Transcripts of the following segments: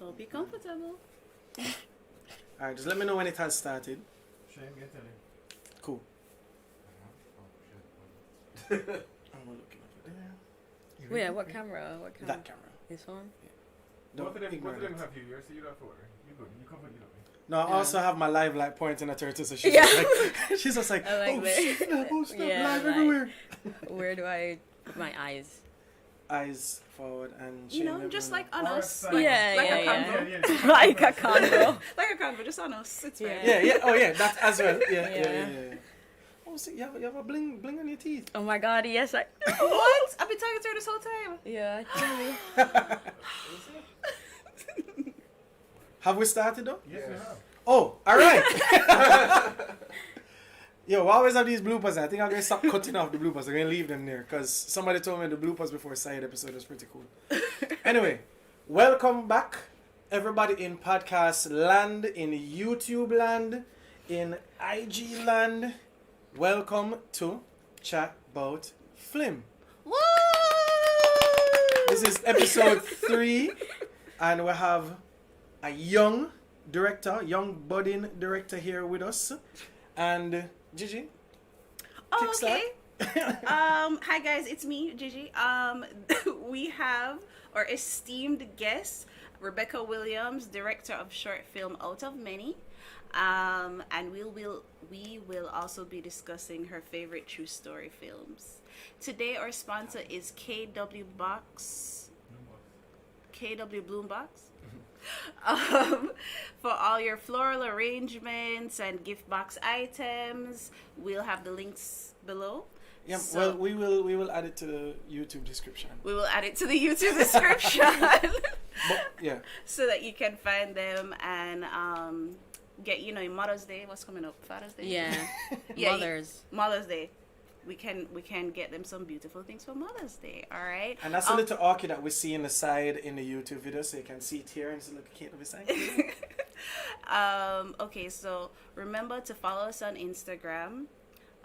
Hope you're comfortable. Alright, just let me know when it has started. Shane, get telling. Cool. Oh, I'm looking over there. Wait, what camera? What camera? That camera. This one? Both of them ignore have that. you here, so you don't have to worry. You good. You covered, you know me. No, I Yeah. also have my live light pointing at her too, so she's Yeah. just like, she's just like, I like oh that. snap, Yeah, live like- everywhere. Where do I put my eyes? Eyes forward and You know, Shane just everywhere. like on Or us. side. Yeah, Like a yeah, convo. yeah. Like a condo. Like a convo, just on us. It's fine. Yeah. Yeah, oh yeah, that as well. Yeah. Yeah. Oh, see, you have a bling on your teeth. Oh my god, yes, I. What? I've been talking to her this whole time. Yeah, I do. Have we started though? Yes, we have. Oh, alright. Yo, we always have these bloopers. I think I'm going to stop cutting off the bloopers. I'm going to leave them there because somebody told me the bloopers before side episode was pretty cool. Anyway, welcome back, everybody in podcast land, in YouTube land, in IG land. Welcome to Chat Bout Flim. Woo! This is episode 3, and we have a young budding director here with us. And Gigi, Oh, kickstart. okay. Hi guys, it's me, Gigi. We have our esteemed guest, Rebecca Williams, director of short film Out of Many. And we will also be discussing her favorite true story films. Today our sponsor is KW Bloombox. For all your floral arrangements and gift box items, we'll have the links below. Yeah, So- well, we will add it to the YouTube description. We will add it to the YouTube description But yeah, so that you can find them and get, you know, in Mother's Day. What's coming up? Father's Day. Yeah. Yeah, Mothers. Mother's Day. We can get them some beautiful things for Mother's Day. All right. and that's a little orchid that we see in the side in the YouTube video, so you can see it here and just look at the side. Okay, so remember to follow us on Instagram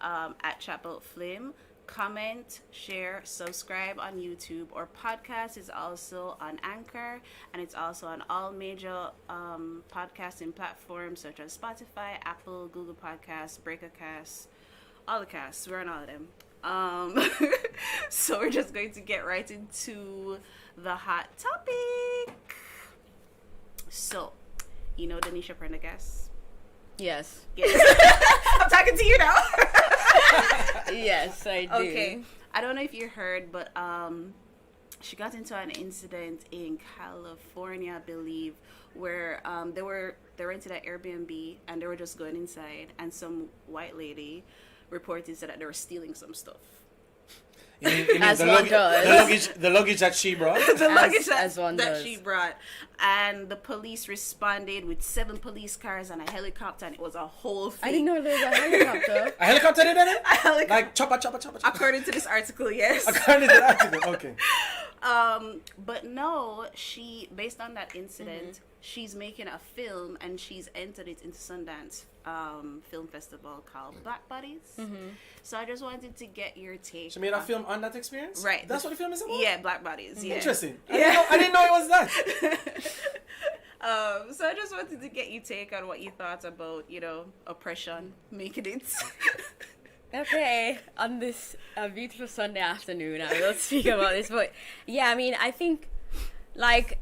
at Chat Bout Flim. Comment, share, subscribe on YouTube. Our podcast is also on Anchor, and it's also on all major podcasting platforms such as Spotify, Apple, Google Podcasts, Breaker Casts, all the casts. We're on all of them. So we're just going to get right into the hot topic. So, you know Denisha Prendergast? Yes. Yes. I'm talking to you now. Yes, I do. Okay. I don't know if you heard, but she got into an incident in California, I believe, where they rented an Airbnb and they were just going inside, and some white lady reported that they were stealing some stuff. You mean As the, one does. the luggage that she brought? The luggage as one that does. she brought. And the police responded with 7 police cars and a helicopter, and it was a whole thing. I didn't know there was a helicopter. A helicopter did it? A helicopter. Like chopper. According to this article, yes. According to the article, okay. But no, she, based on that incident, she's making a film and she's entered it into Sundance Film Festival called Black Bodies. So I just wanted to get your take. She made a film on that experience? Right. That's what the film is about? Yeah, Black Bodies. Yeah. Interesting. Yeah. I didn't know it was that. So I just wanted to get your take on what you thought about, you know, oppression, making it. Okay, on this beautiful Sunday afternoon, I will speak about this. But yeah, I mean, I think, like,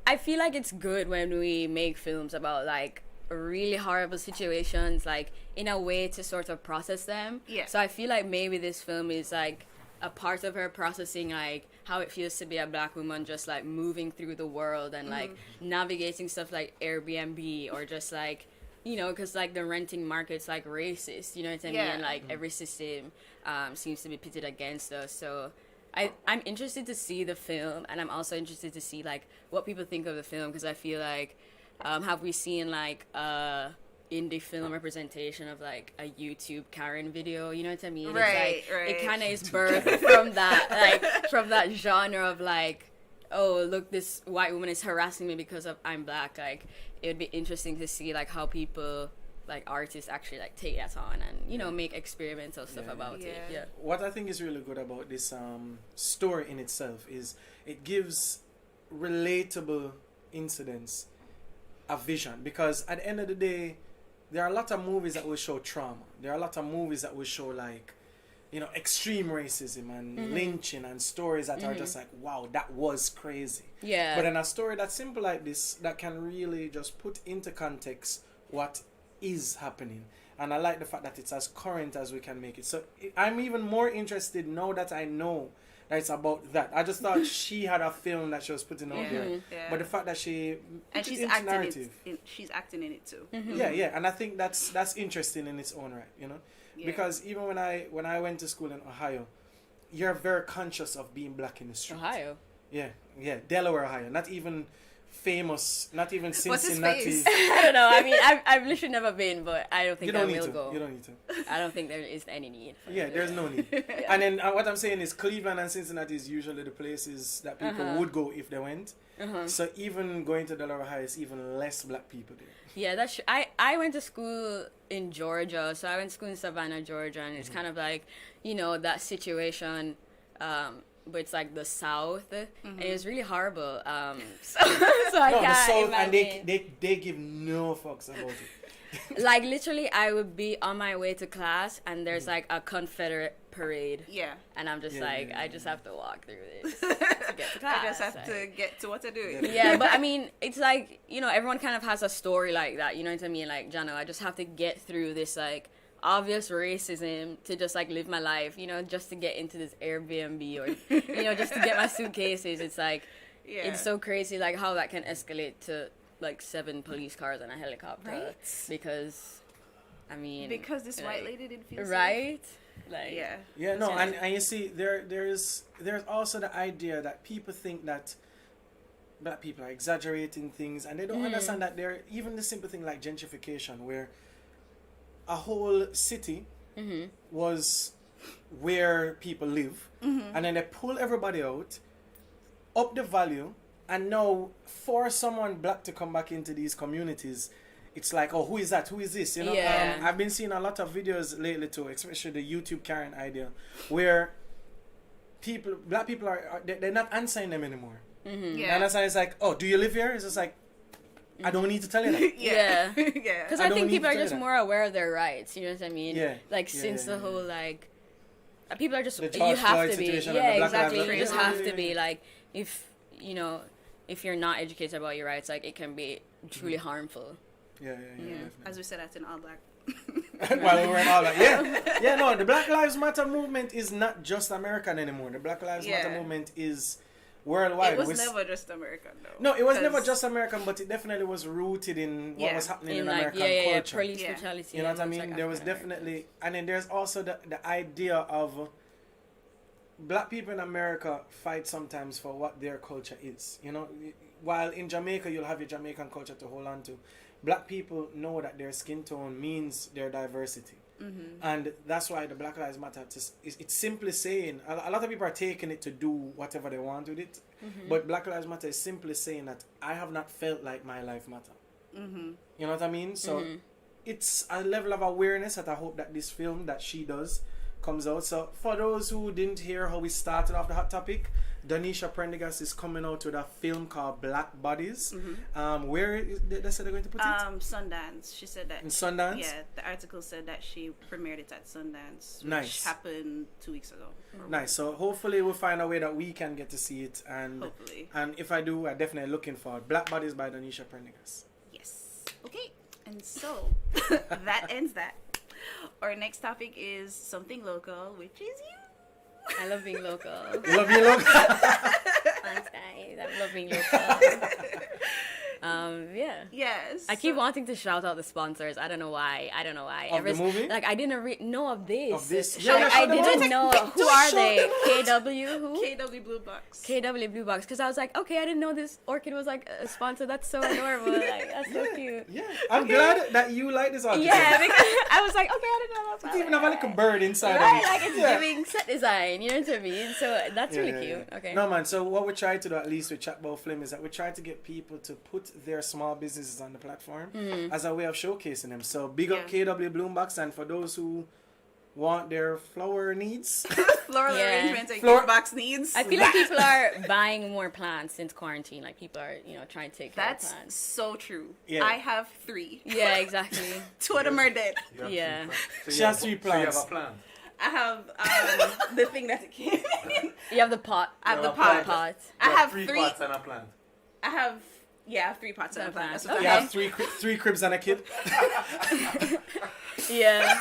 I feel like it's good when we make films about, like, really horrible situations, like, in a way to sort of process them. Yeah. So I feel like maybe this film is, like, a part of her processing, like, how it feels to be a black woman just, like, moving through the world and, like, navigating stuff like Airbnb or just, like, you know, because, like, the renting market's, like, racist, you know what I mean? Yeah. And, like, every system seems to be pitted against us. So I'm interested to see the film, and I'm also interested to see, like, what people think of the film, because I feel like, have we seen, like, indie film representation of, like, a YouTube Karen video, you know what I mean? Right, it's like, right. It kind of is birthed from that, like, from that genre of, like, oh, look, this white woman is harassing me because of I'm black. Like, it would be interesting to see, like, how people, like, artists actually, like, take that on and, you know, make experimental stuff about it. Yeah. What I think is really good about this story in itself is it gives relatable incidents a vision, because at the end of the day, there are a lot of movies that will show trauma. There are a lot of movies that will show like, you know, extreme racism and lynching and stories that are just like, wow, that was crazy. Yeah. But then a story that's simple like this that can really just put into context what is happening. And I like the fact that it's as current as we can make it. So I'm even more interested now that I know that it's about that. I just thought she had a film that she was putting out there. Yeah. But the fact that she And put she's it into acting narrative. she's acting in it too. Yeah, and I think that's interesting in its own right, you know? Yeah. Because even when I went to school in Ohio, you're very conscious of being black in the street. Ohio. Yeah, Delaware, Ohio. Not even famous, not even What's his Cincinnati. face? I don't know. I mean, I've literally never been, but I don't think You don't I need will to. go. You don't need to. I don't think there is any need. For Yeah, it. there's no need. And then what I'm saying is Cleveland and Cincinnati is usually the places that people would go if they went. So even going to Delaware High is even less black people there. Yeah, that's I went to school in Georgia, so I went to school in Savannah, Georgia, and it's kind of like, you know, that situation, but it's like the South, and it was really horrible. So I No, the can't South, imagine. and they give no fucks about it. Like literally, I would be on my way to class, and there's like a Confederate parade, Yeah. and I'm just Yeah, like, yeah, I yeah. just have to walk through this to get to class. I just have like- to get to what to do. Yeah, but I mean, it's like, you know, everyone kind of has a story like that, you know what I mean? Like, Jano, I just have to get through this, like, obvious racism to just, like, live my life, you know, just to get into this Airbnb or, you know, just to get my suitcases. It's like, Yeah. it's so crazy, like, how that can escalate to, like, 7 police cars and a helicopter. Right. Because, I mean... Because this white like, lady didn't feel safe. Right? Like... Yeah. Yeah, no, Yeah. and you see, there's also the idea that people think that black people are exaggerating things, and they don't understand that there even the simple thing like gentrification, where a whole city was where people live, and then they pull everybody out, up the value, and now for someone black to come back into these communities, it's like, oh, who is that? Who is this? You know, Yeah. I've been seeing a lot of videos lately too, especially the YouTube Karen idea, where black people they're not answering them anymore. Yeah. And that's why it's like, oh, do you live here? It's just like, I don't need to tell you that. Yeah. Yeah. Yeah. Because I I, don't think need people to are tell just you that. more aware of their rights. You know what I mean? Yeah. Like Yeah, since yeah, the whole yeah. like, people are just The you George have Floyd to be. situation and Yeah, the Black Lives exactly. Matter. You just Yeah, have yeah, to be yeah. like, if you know, if you're not educated about your rights, like it can be truly harmful. Yeah. As we said, that's in all black. While we were in all that, yeah, no, the Black Lives Matter movement is not just American anymore. The Black Lives Matter Yeah. movement is worldwide. It was We never just American, though. No, it was 'Cause- never just American, but it definitely was rooted in what Yeah. was happening in In like American yeah, culture. police Yeah. brutality. You know what I and, mean? like, There was African definitely, and then there's also the idea of black people in America fight sometimes for what their culture is. You know, while in Jamaica you'll have your Jamaican culture to hold on to, black people know that their skin tone means their diversity. And that's why the Black Lives Matter, it's simply saying, a lot of people are taking it to do whatever they want with it, but Black Lives Matter is simply saying that I have not felt like my life matter. You know what I mean? So it's a level of awareness that I hope that this film that she does comes out. So for those who didn't hear how we started off the hot topic, Donisha Prendergast is coming out with a film called Black Bodies. Where they said they're going to put it? Sundance. She said that. In Sundance? Yeah, the article said that she premiered it at Sundance, which Nice. happened 2 weeks ago. Nice. So hopefully we'll find a way that we can get to see it, and Hopefully. and if I do, I'm definitely looking for it. Black Bodies by Donisha Prendergast. Yes. Okay. And so that ends that. Our next topic is something local, which is you. I love being local. Love you, look. Thanks, guys. I love being local. Yeah. Yes. I keep wanting to shout out the sponsors. I don't know why. Of the movie? Like I didn't know of this. Of this? Like, Yeah, I shout them didn't out. know. Who Just are shout they? them out. KW who? KW Blue Box. KW Blue Box. Because I was like, okay, I didn't know this orchid was like a sponsor. That's so adorable. Like that's so cute. Yeah, I'm glad that you like this article. Yeah, because I was like, okay, I didn't know that. It even have a little bird inside Right, of it. like it's Yeah. giving set design. You know what I mean? So that's really cute. Yeah. Okay. No, man. So what we try to do, at least with Chat Bout Flim, is that we try to get people to put their small businesses on the platform as a way of showcasing them. So big up Yeah. KW Bloombox, and for those who want their flower needs. Floral Yeah. arrangements and Floor- box needs. I feel like people are buying more plants since quarantine. Like people are, trying to take care of That's plants. so true. Yeah. I have 3. Yeah, exactly. 2 of them are dead. You have Yeah. three plants. So She you has have- 3 So you have plants. a plant. I have the thing that it came in. You have the pot. I have You the have a plant. pot. Pot. I You have 3 3. pots and a plant. I have I have 3 pots and a plant. That's what Okay. You I have 3 cribs and a kid. Yeah.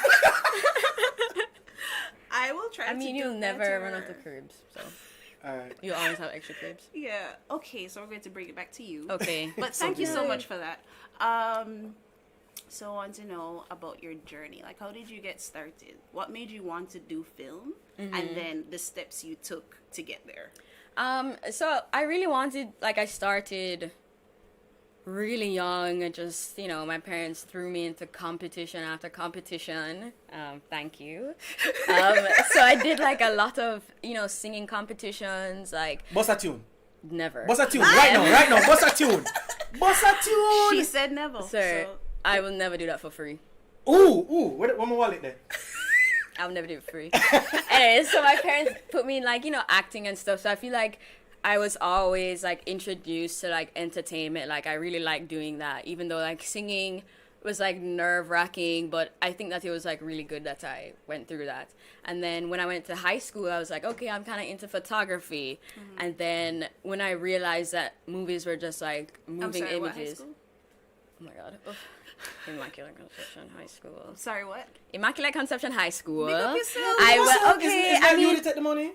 I will try. I mean, to you'll do never better. run out of cribs, so Alright. you always have extra cribs. Yeah. Okay, so we're going to bring it back to you. Okay. But thank you so Something. much for that. So I want to know about your journey. Like, how did you get started? What made you want to do film? And then the steps you took to get there. So I really wanted, like, I started really young. And just, my parents threw me into competition after competition. Thank you. So I did, like, a lot of, singing competitions, like, Bust a tune. never. Bust a tune. Right now. Bust a tune. Bust a tune. She said never. Sir, So I will never do that for free. Ooh. Where my wallet there? I'll never do it for free. Anyways, so my parents put me in, like, acting and stuff. So I feel like I was always, like, introduced to, like, entertainment. Like, I really like doing that, even though, like, singing was, like, nerve-wracking. But I think that it was, like, really good that I went through that. And then when I went to high school, I was like, okay, I'm kind of into photography. And then when I realized that movies were just, like, I'm moving sorry, what high images. school? Oh, my God. Ugh. Immaculate Conception High School. Sorry, what? Immaculate Conception High School. Big up yourself. I What's went, up? okay, Is that I you mean, to take the money?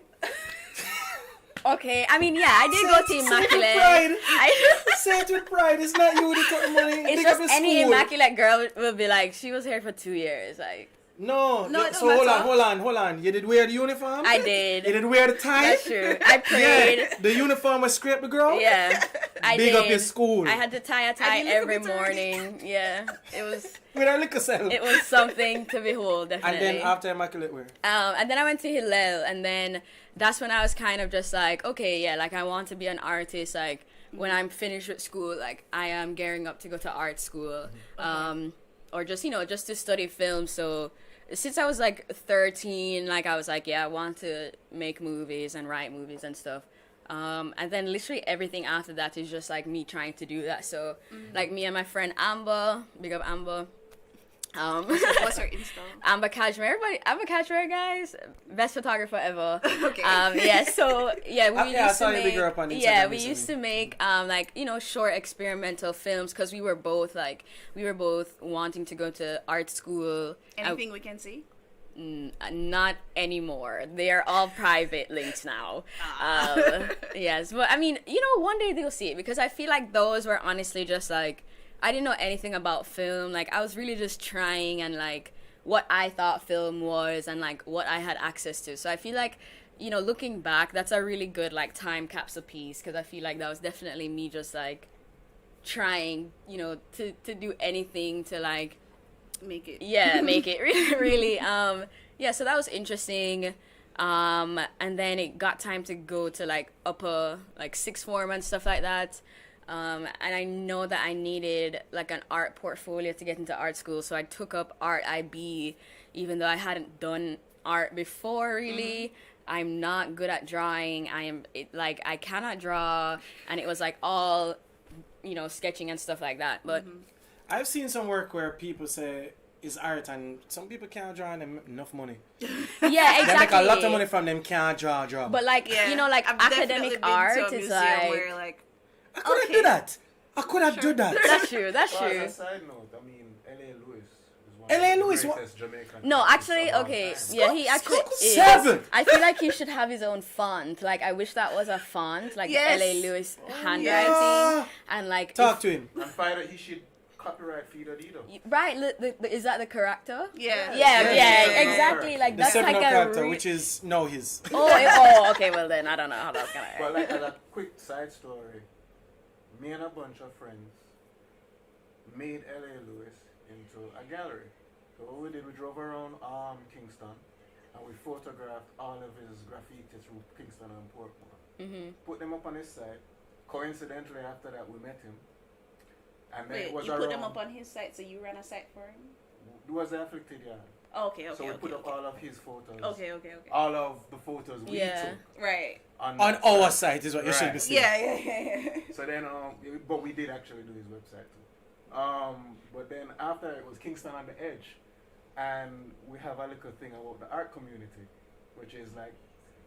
okay, I mean, yeah, I did go to Say it with Immaculate. pride. Say it with pride. It's not you to take the money. It's Big up just your any school. Immaculate girl will be like, she was here for 2 years. Like, No. No, it So don't matter. hold on. You did wear the uniform? I You did. did wear the tie? That's true. I prayed. Yeah. The uniform was scrape the girl? Yeah, I Big did. up your school. I had to tie a tie And you look a every bit dirty. morning. Yeah, it was With a liquor cell. it was something to behold, And definitely. then after Immaculate wear. And then I went to Hillel, and then that's when I was kind of just like, okay, yeah, like I want to be an artist. Like when I'm finished with school, like I am gearing up to go to art school, or just just to study film. So since I was like 13, like I was like, yeah, I want to make movies and write movies and stuff. And then literally everything after that is just like me trying to do that. So like me and my friend Amber, big up Amber. What's her Insta? Amber Cashmere, everybody, Amber Cashmere, guys, best photographer ever. Okay. Yeah, so yeah, we I used saw to you make, big her up on Instagram yeah, we recently. used to make like short experimental films because we were both wanting to go to art school. Anything we can see? Not anymore. They are all private links now. Yes, but I mean, one day they'll see it because I feel like those were honestly just like I didn't know anything about film. Like I was really just trying and like what I thought film was and like what I had access to. So I feel like looking back, that's a really good like time capsule piece because I feel like that was definitely me just like trying to do anything to like Make it. yeah make it really yeah, so that was interesting. And then it got time to go to like upper like sixth form and stuff like that. And I know that I needed like an art portfolio to get into art school, so I took up art IB even though I hadn't done art before really. I'm not good at drawing. I cannot draw, and it was like all sketching and stuff like that. But I've seen some work where people say it's art and some people can't draw and they make enough money. yeah, They exactly. make a lot of money from them can't draw. But like Yeah. like I've definitely academic been to art a is museum like where, like, I could have Okay. do that. I could have do that. that's true. That's Well, true. as a side note, I mean, L.A. Lewis is one L.A. of the Lewis, what- greatest Jamaican No, artists actually, of all okay, time. yeah, he actually Scoop is. 7. I feel like he should have his own font. Like, I wish that was a font, like Yes. L.A. Lewis handwriting, yeah. and like Talk if- to him. And find out he should copyright Feed Adido. right. Is that the character? yeah. Yeah, Yeah. exactly. Like The that's 7 like a character, which is no his. oh, okay. Well then, I don't know how that's gonna. But like as a quick side story, me and a bunch of friends made L.A. Lewis into a gallery. So what we did, we drove around Kingston and we photographed all of his graffiti through Kingston and Portmore. Put them up on his site. Coincidentally, after that, we met him. And then Wait, it was you around, put them up on his site, so you ran a site for him? It was the Afflicted Yard. Okay. So we put up all of his photos. Okay. All of the photos we Yeah. took Right. On that our site is what you should be Right. saying. Yeah. So then, but we did actually do his website too. But then after it was Kingston on the Edge, and we have a little thing about the art community, which is like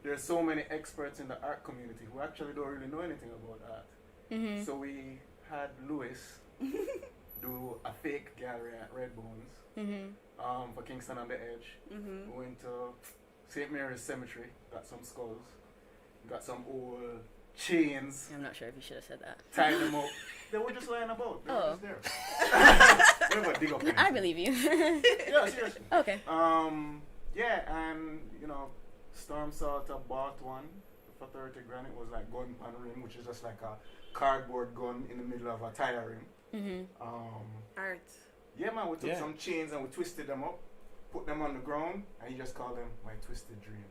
there's so many experts in the art community who actually don't really know anything about art. Mm-hmm. So we had Lewis do a fake gallery at Red Bones for Kingston on the Edge. Mm-hmm. We went to St. Mary's Cemetery, got some skulls, got some old chains, I'm not sure if you should have said that. tied them up. They were just lying about. They were Oh. just there. We never dig up anything. I believe you. Yeah, seriously. Okay. Yeah, and Storm Salter bought one for 30 grand. It was like gun pan rim, which is just like a cardboard gun in the middle of a tire rim. Mm-hmm. Art. Yeah, man, we took Yeah. some chains and we twisted them up, put them on the ground, and you just call them my twisted dreams.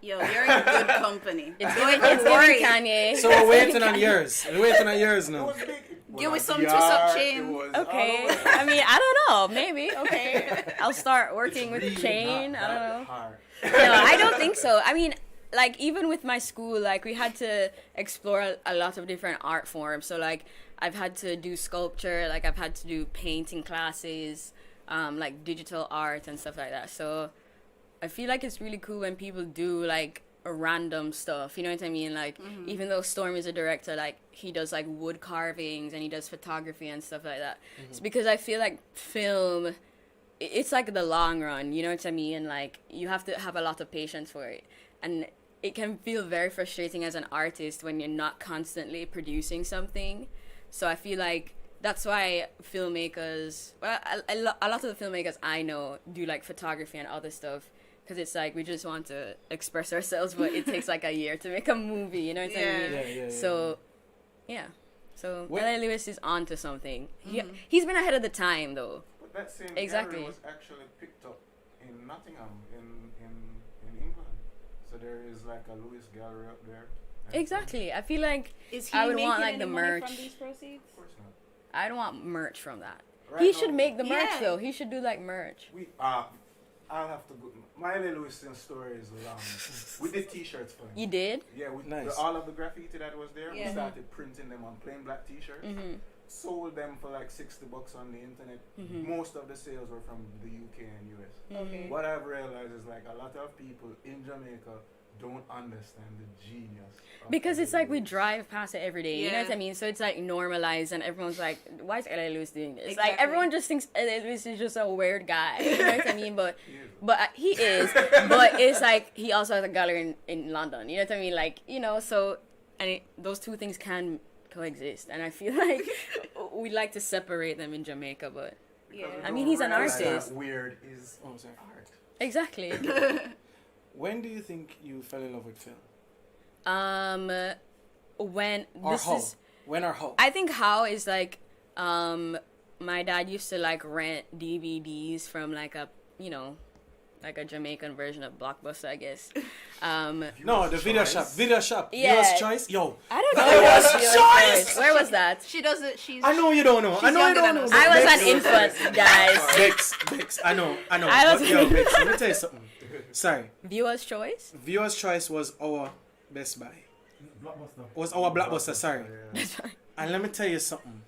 Yo, you're in good company. It's Don't giving worry. Kanye. So we're waiting on yours. We're waiting on yours It now. was big. It was Give us a some DR, twist-up it chain. was Okay. all over. I mean, I don't know. Maybe. Okay. I'll start working with Really chain. not I don't that know. hard. No, I don't think so. I mean, like even with my school, like we had to explore a lot of different art forms. So like I've had to do sculpture, like I've had to do painting classes, like digital art and stuff like that. So I feel like it's really cool when people do like random stuff. You know what I mean? Like even though Storm is a director, like he does like wood carvings and he does photography and stuff like that. It's because I feel like film, it's like the long run, you know what I mean? Like you have to have a lot of patience for it, and it can feel very frustrating as an artist when you're not constantly producing something. So I feel like that's why filmmakers, well, a lot of the filmmakers I know do like photography and other stuff, because it's like we just want to express ourselves, but it takes like a year to make a movie, you know what I mean? Yeah. So yeah, so What- L.A. Lewis is onto something. He's been ahead of the time though. But that same Exactly. gallery was actually picked up in Nottingham, in England. So there is like a Lewis gallery up there. And Exactly. I feel like Is he I would making want like any the money merch. from these proceeds? Of course not. I don't want merch from that. Right He now, should make the merch Yeah. though. He should do like merch. I'll have to go. My L.A. Lewis story is long. We did T-shirts for him. You did? Yeah, Nice. all of the graffiti that was there, we Yeah. started printing them on plain black T-shirts. Sold them for like $60 on the internet. Most of the sales were from the UK and US. Okay. What I've realized is like a lot of people in Jamaica don't understand the genius. of Because it's L.A. like we Lewis. drive past it every day. You know Yeah. what I mean? So it's like normalized, and everyone's like, "Why is L.A. Lewis doing this?" Exactly. Like everyone just thinks L.A. Lewis is just a weird guy. You know what I mean? But He is. he is. But it's like he also has a gallery in London. You know what I mean? Like so, and those two things can coexist. And I feel like we like to separate them in Jamaica, but Yeah. Because we I mean, don't he's an realize that artist. Weird is Oh, sorry. art. exactly. When do you think you fell in love with film? When Or this how? is. When or how? I think how is like my dad used to like rent DVDs from like a like a Jamaican version of Blockbuster, I guess. No, the video shop. Video shop. Yeah. Viewers choice. Yo. I don't know. Viewers what Viewers choice! Where was that? She doesn't. She's. I know you don't know. I know you younger don't than know. us. I was Bex, an infant, guys. Bex. I know. I But, was- yo, Bex, let me tell you something. Sorry. Viewers' choice. Viewers choice was our Best Buy. Blockbuster. Was our Blockbuster, sorry. Yeah. And let me tell you something.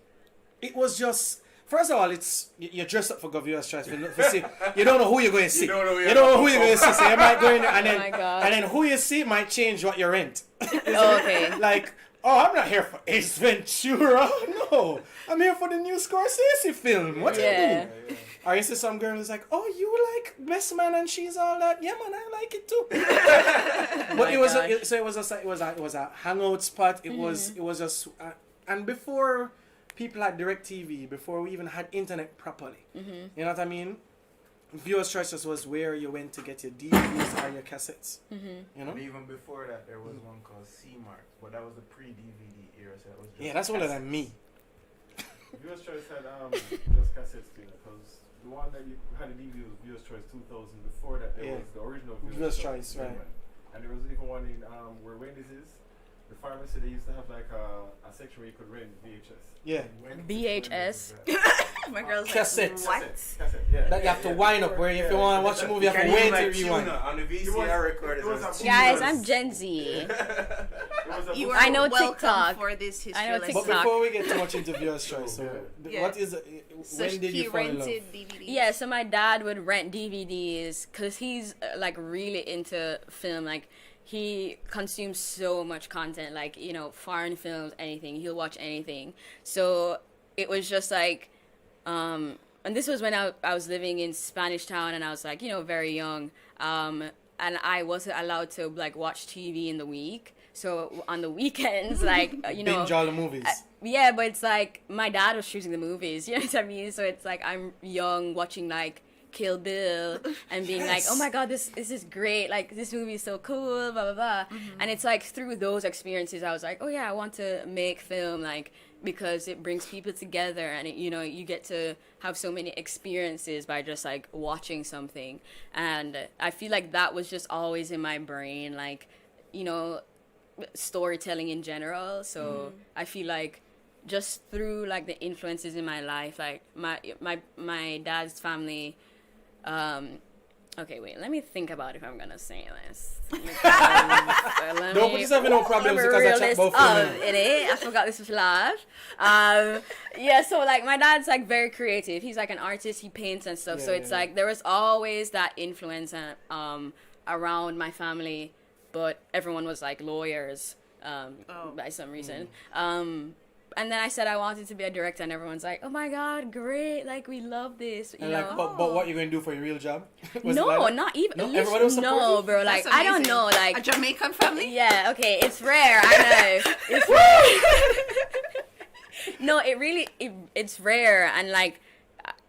It was just. First of all, you're dressed up for Viewers Choice. For see, you don't know who you're going to see. don't know who You don't know who you're going to see. So you might go in there and Oh then, my God. and then who you see might change what you rent. Oh, okay. Like, oh, I'm not here for Ace Ventura. No, I'm here for the new Scorsese film. What Yeah. you do? Or you see some girl who's like, oh, you like Best Man and she's all that. Yeah, man, I like it too. But my it was gosh. so it was a hangout spot. It was just and before people had DirecTV, before we even had internet properly. You know what I mean? Viewers Choice just was where you went to get your DVDs or your cassettes. You know? And even before that, there was one called C-Mart, but that was the pre-DVD era, so that was just Yeah, that's older than me. Viewers Choice had just cassettes too, because the one that you had a DVD was Viewers Choice 2000. Before that, there Yeah. was the original Viewers Choice, right. And there was even one in where Wendy's is. The pharmacy, they used to have like a section where you could rent VHS. Yeah. When- VHS. when was that? My girl's Cassette. like, what? Cassette, yeah. That you have to wind up, where if you want to watch a movie, you have to wait till you rewind. On the VCR recorder. Guys, I'm Gen Z. You are I know welcome TikTok. for this history. I know lesson. But TikTok. before we get too much into viewers' choice, so Yeah. what is So when did he you fall in love? rented DVDs. Yeah, so my dad would rent DVDs because he's like really into film. Like he consumes so much content, like, you know, foreign films, anything. He'll watch anything. So it was just like, and this was when I was living in Spanish Town, and I was like, you know, very young. And I wasn't allowed to like watch TV in the week. So on the weekends, like, you know, Binge all the movies. yeah, but it's like my dad was choosing the movies, you know what I mean? So it's like I'm young watching like Kill Bill and being like, oh my god, this is great, like this movie is so cool, blah blah blah. And it's like through those experiences I was like, oh yeah, I want to make film, like, because it brings people together, and it, you know, you get to have so many experiences by just like watching something. And I feel like that was just always in my brain, like, you know, storytelling in general. So I feel like just through like the influences in my life, like my dad's family, okay, wait, let me think about if I'm gonna say this. Don't put yourself in no problems because I chat both of them. I forgot this was live. Yeah, so like my dad's like very creative. He's like an artist. He paints and stuff. So it's like there was always that influence around my family, but everyone was like lawyers by some reason. And then I said I wanted to be a director, and everyone's like, "Oh my god, great! Like we love this." You And know? like, but what you gonna do for your real job? Was it No, like that? not even. No, everybody was no, supportive? bro. Like That's I don't amazing. know. Like A Jamaican family? yeah, okay, it's rare. I know. It's rare. No, it really it's rare, and like,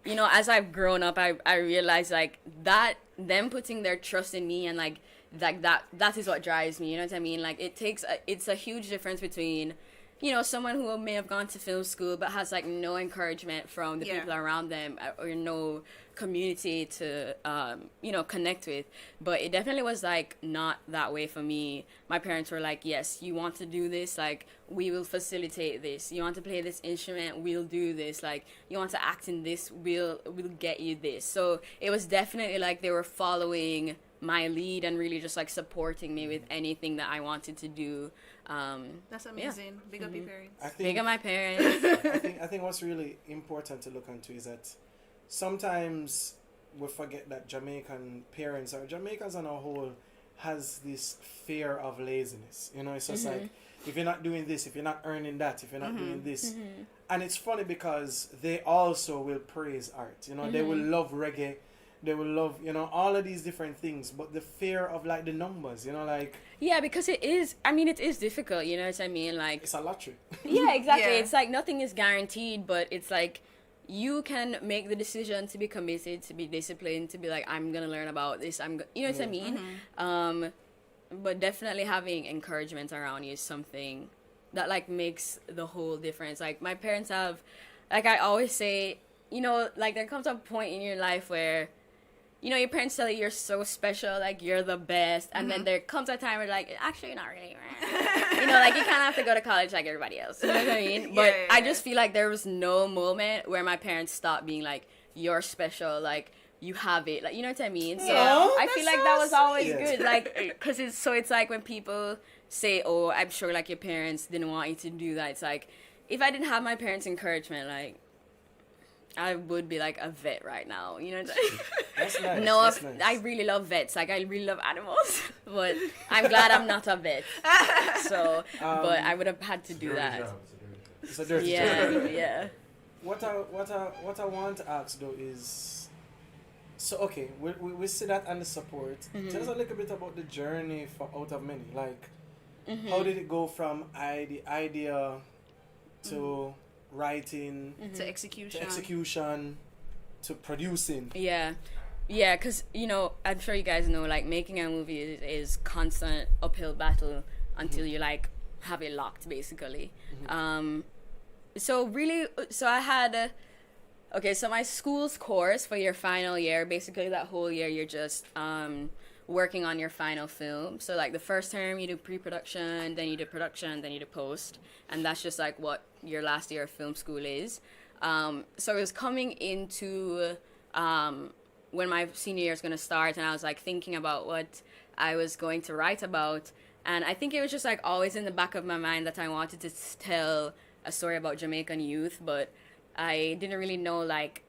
you know, as I've grown up, I realized like that them putting their trust in me, and like that is what drives me. You know what I mean? Like it's a huge difference between, you know, someone who may have gone to film school but has like no encouragement from the people around them, or no community to you know, connect with. But it definitely was like not that way for me. My parents were like, yes, you want to do this, like we will facilitate this. You want to play this instrument, we'll do this. Like you want to act in this, we'll get you this. So it was definitely like they were following my lead and really just like supporting me with anything that I wanted to do. That's amazing. Big up your parents. I think, Big of my parents. I think what's really important to look into is that sometimes we forget that Jamaican parents, or Jamaicans on a whole, has this fear of laziness. You know, it's just like, if you're not doing this, if you're not earning that, if you're not doing this. And it's funny because they also will praise art. You know, they will love reggae. They will love, you know, all of these different things, but the fear of like the numbers, you know, like, Yeah, because it is difficult, you know what I mean? Like, it's a lottery. yeah, exactly. Yeah. It's like nothing is guaranteed, but it's like you can make the decision to be committed, to be disciplined, to be like, I'm going to learn about this. You know what I mean? But definitely having encouragement around you is something that like makes the whole difference. Like my parents have, like I always say, you know, like there comes a point in your life where, you know, your parents tell you you're so special, like you're the best, and then there comes a time where like, actually you're not really, you know, like you kind of have to go to college like everybody else. You know what I mean? But I just feel like there was no moment where my parents stopped being like, you're special, like you have it, like, you know what I mean? So I feel like that was always good, like, because it's like when people say, oh, I'm sure like your parents didn't want you to do that. It's like, if I didn't have my parents' encouragement, like, I would be like a vet right now, you know. That's nice. No, That's nice. I really love vets. Like I really love animals, but I'm glad I'm not a vet. So, but I would have had to do that. It's a dirty Yeah, job. yeah. What I want to ask though is, so okay, we see that and the support. Tell us a little bit about the journey for Out of Many. Like, how did it go from the idea to writing To execution. to producing? Yeah, because, you know, I'm sure you guys know, like, making a movie is constant uphill battle until you, like, have it locked, basically. So I had, so my school's course for your final year, basically that whole year, you're just working on your final film. So, like, the first term, you do pre-production, then you do production, then you do post. And that's just, like, what your last year of film school is. So it was coming into when my senior year is going to start, and I was like thinking about what I was going to write about. And I think it was just like always in the back of my mind that I wanted to tell a story about Jamaican youth, but I didn't really know like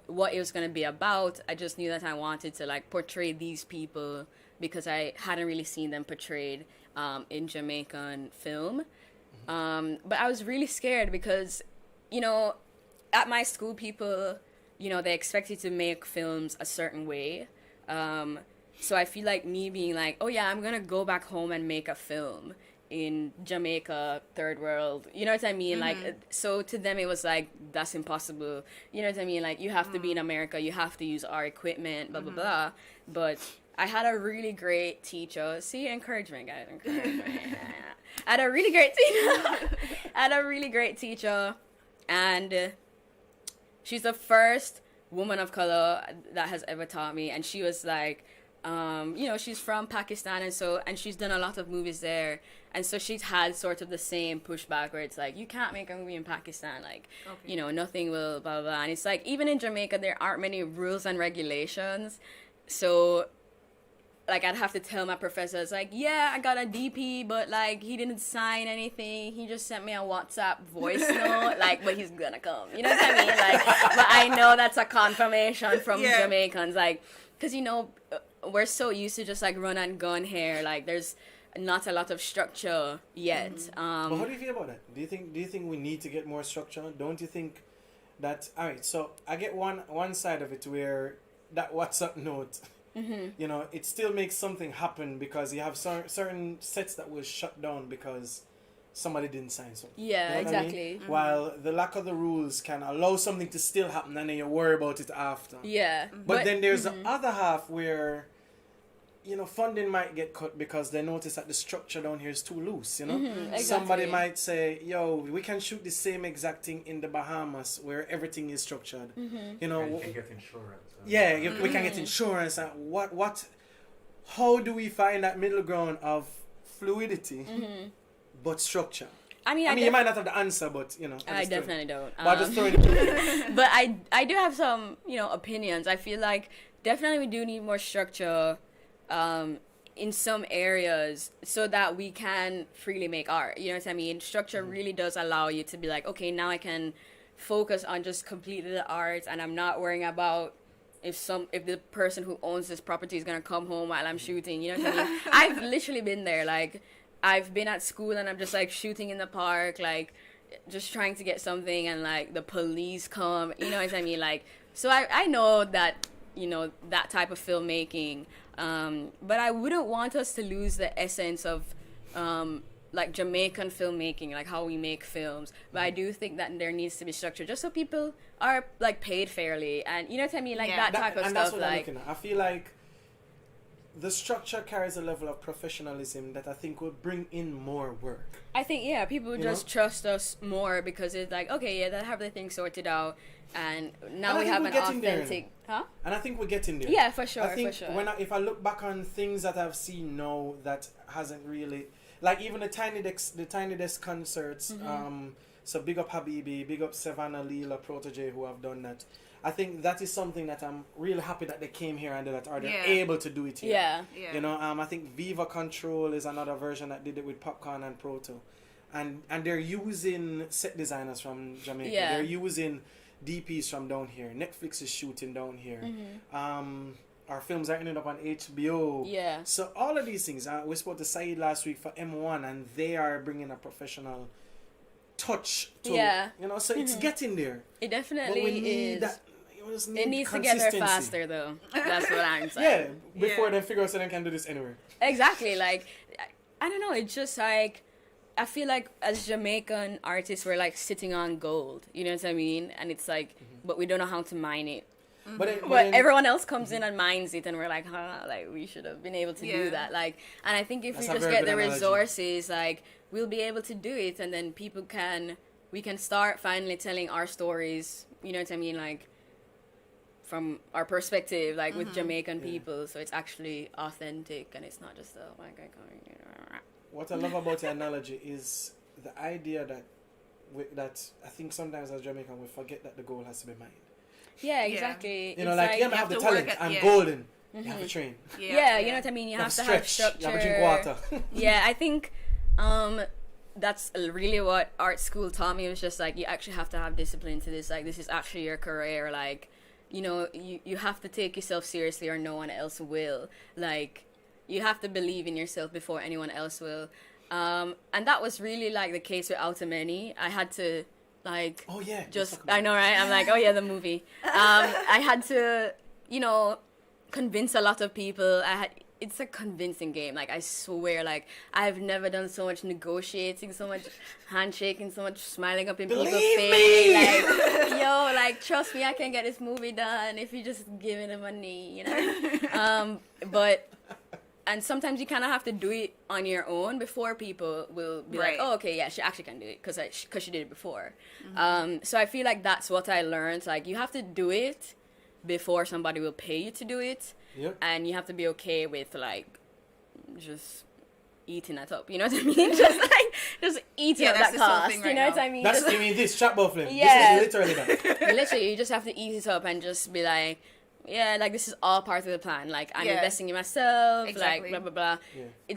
what it was going to be about. I just knew that I wanted to like portray these people because I hadn't really seen them portrayed in Jamaican film. But I was really scared because, you know, at my school, people, you know, they expect you to make films a certain way. So I feel like me being like, oh yeah, I'm going to go back home and make a film in Jamaica, third world, you know what I mean? Like, so to them it was like, that's impossible, you know what I mean? Like, you have to be in America, you have to use our equipment, blah blah blah. But I had a really great teacher. See, encouragement, guys, encouragement. I had a really great teacher. I had a really great teacher, and she's the first woman of color that has ever taught me. And she was like, you know, she's from Pakistan, and she's done a lot of movies there, and so she's had sort of the same pushback where it's like, you can't make a movie in Pakistan, like, you know, nothing will, blah, blah, blah. And it's like, even in Jamaica, there aren't many rules and regulations, so, like, I'd have to tell my professors, like, yeah, I got a DP, but, like, he didn't sign anything, he just sent me a WhatsApp voice note, like, but he's gonna come, you know what I mean? Like, but I know that's a confirmation from Jamaicans, like, because, you know, we're so used to just like run and gun here. Like, there's not a lot of structure yet. But how do you feel about that? Do you think we need to get more structure? Don't you think that? All right. So I get one side of it where that WhatsApp note, you know, it still makes something happen because you have certain sets that was shut down because somebody didn't sign something. Yeah, you know exactly. I mean? While the lack of the rules can allow something to still happen and then you worry about it after. Yeah. But then there's the other half where, you know, funding might get cut because they notice that the structure down here is too loose, you know? Exactly. Somebody might say, yo, we can shoot the same exact thing in the Bahamas where everything is structured. You know, And you can get insurance. yeah, we can get insurance. And how do we find that middle ground of fluidity but structure? I mean, you might not have the answer, but, you know. I definitely don't. But I just throwing it. But I do have some, you know, opinions. I feel like definitely we do need more structure in some areas so that we can freely make art. You know what I mean? Structure really does allow you to be like, okay, now I can focus on just completing the art, and I'm not worrying about if the person who owns this property is gonna come home while I'm shooting. You know what I mean? I've literally been there. Like, I've been at school and I'm just like shooting in the park, like just trying to get something, and like the police come. You know what I mean? Like, so I know that, you know, that type of filmmaking. But I wouldn't want us to lose the essence of like Jamaican filmmaking, like how we make films. But I do think that there needs to be structure just so people are like paid fairly, and you know what I mean, like that type of and stuff. That's what like, I'm looking at. I feel like the structure carries a level of professionalism that I think will bring in more work. I think people would just trust us more because it's like, okay, they have their thing sorted out, and now we have an authentic. And I think we're getting there. Yeah, for sure. I think for sure. if I look back on things that I've seen now that hasn't really, like even the Tiny Desk concerts. So big up Habibi, big up Savannah Leela Protege who have done that. I think that is something that I'm really happy that they came here and did that, or they're able to do it here. Yeah. You know, I think Viva Control is another version that did it with Popcorn and Proto, and they're using set designers from Jamaica. Yeah. They're using DPs from down here. Netflix is shooting down here. Our films are ending up on HBO. Yeah. So all of these things. We spoke to Saeed last week for M1, and they are bringing a professional touch to it. You know, so it's getting there. It definitely but we need is. That, it needs to get there faster, though. That's what I'm saying. Yeah, before they figure out so they can do this anywhere. Exactly. Like, I don't know. It's just like, I feel like as Jamaican artists, we're like sitting on gold. You know what I mean? And it's like, but we don't know how to mine it. But everyone else comes in and mines it, and we're like, like we should have been able to do that. Like, and I think if we just get the resources, like we'll be able to do it, and then we can start finally telling our stories. You know what I mean? Like, from our perspective, like with Jamaican people, so it's actually authentic and it's not just what I love about your analogy is the idea that that I think sometimes as Jamaican we forget that the goal has to be mine. Yeah, exactly. You know, It's like, yeah, I have the talent. I'm golden. You have to train. Yeah, you know what I mean? You have to have structure. You have to drink water. Yeah, I think that's really what art school taught me. It was just like, you actually have to have discipline to this. Like, this is actually your career. Like, you know, you have to take yourself seriously or no one else will. Like, you have to believe in yourself before anyone else will. And that was really, like, the case with Outameni. I had to, like... Oh, yeah. I know, right? I'm like, oh, yeah, the movie. I had to, you know, convince a lot of people. It's a convincing game. Like, I swear, like, I've never done so much negotiating, so much handshaking, so much smiling up in people's face. Like, yo, like, trust me, I can get this movie done if you just give me the money, you know? And sometimes you kind of have to do it on your own before people will be like, oh, okay, yeah, she actually can do it because she did it before. So I feel like that's what I learned. Like, you have to do it before somebody will pay you to do it. Yep. And you have to be okay with, like, just eating that up. You know what I mean? just eating up that cost. You know what I mean? That's, you mean this, Chat Bout Flim. Yeah. This is literally that. Literally, you just have to eat it up and just be like, yeah, like, this is all part of the plan. Like, I'm investing in myself, like, blah, blah, blah. Yeah.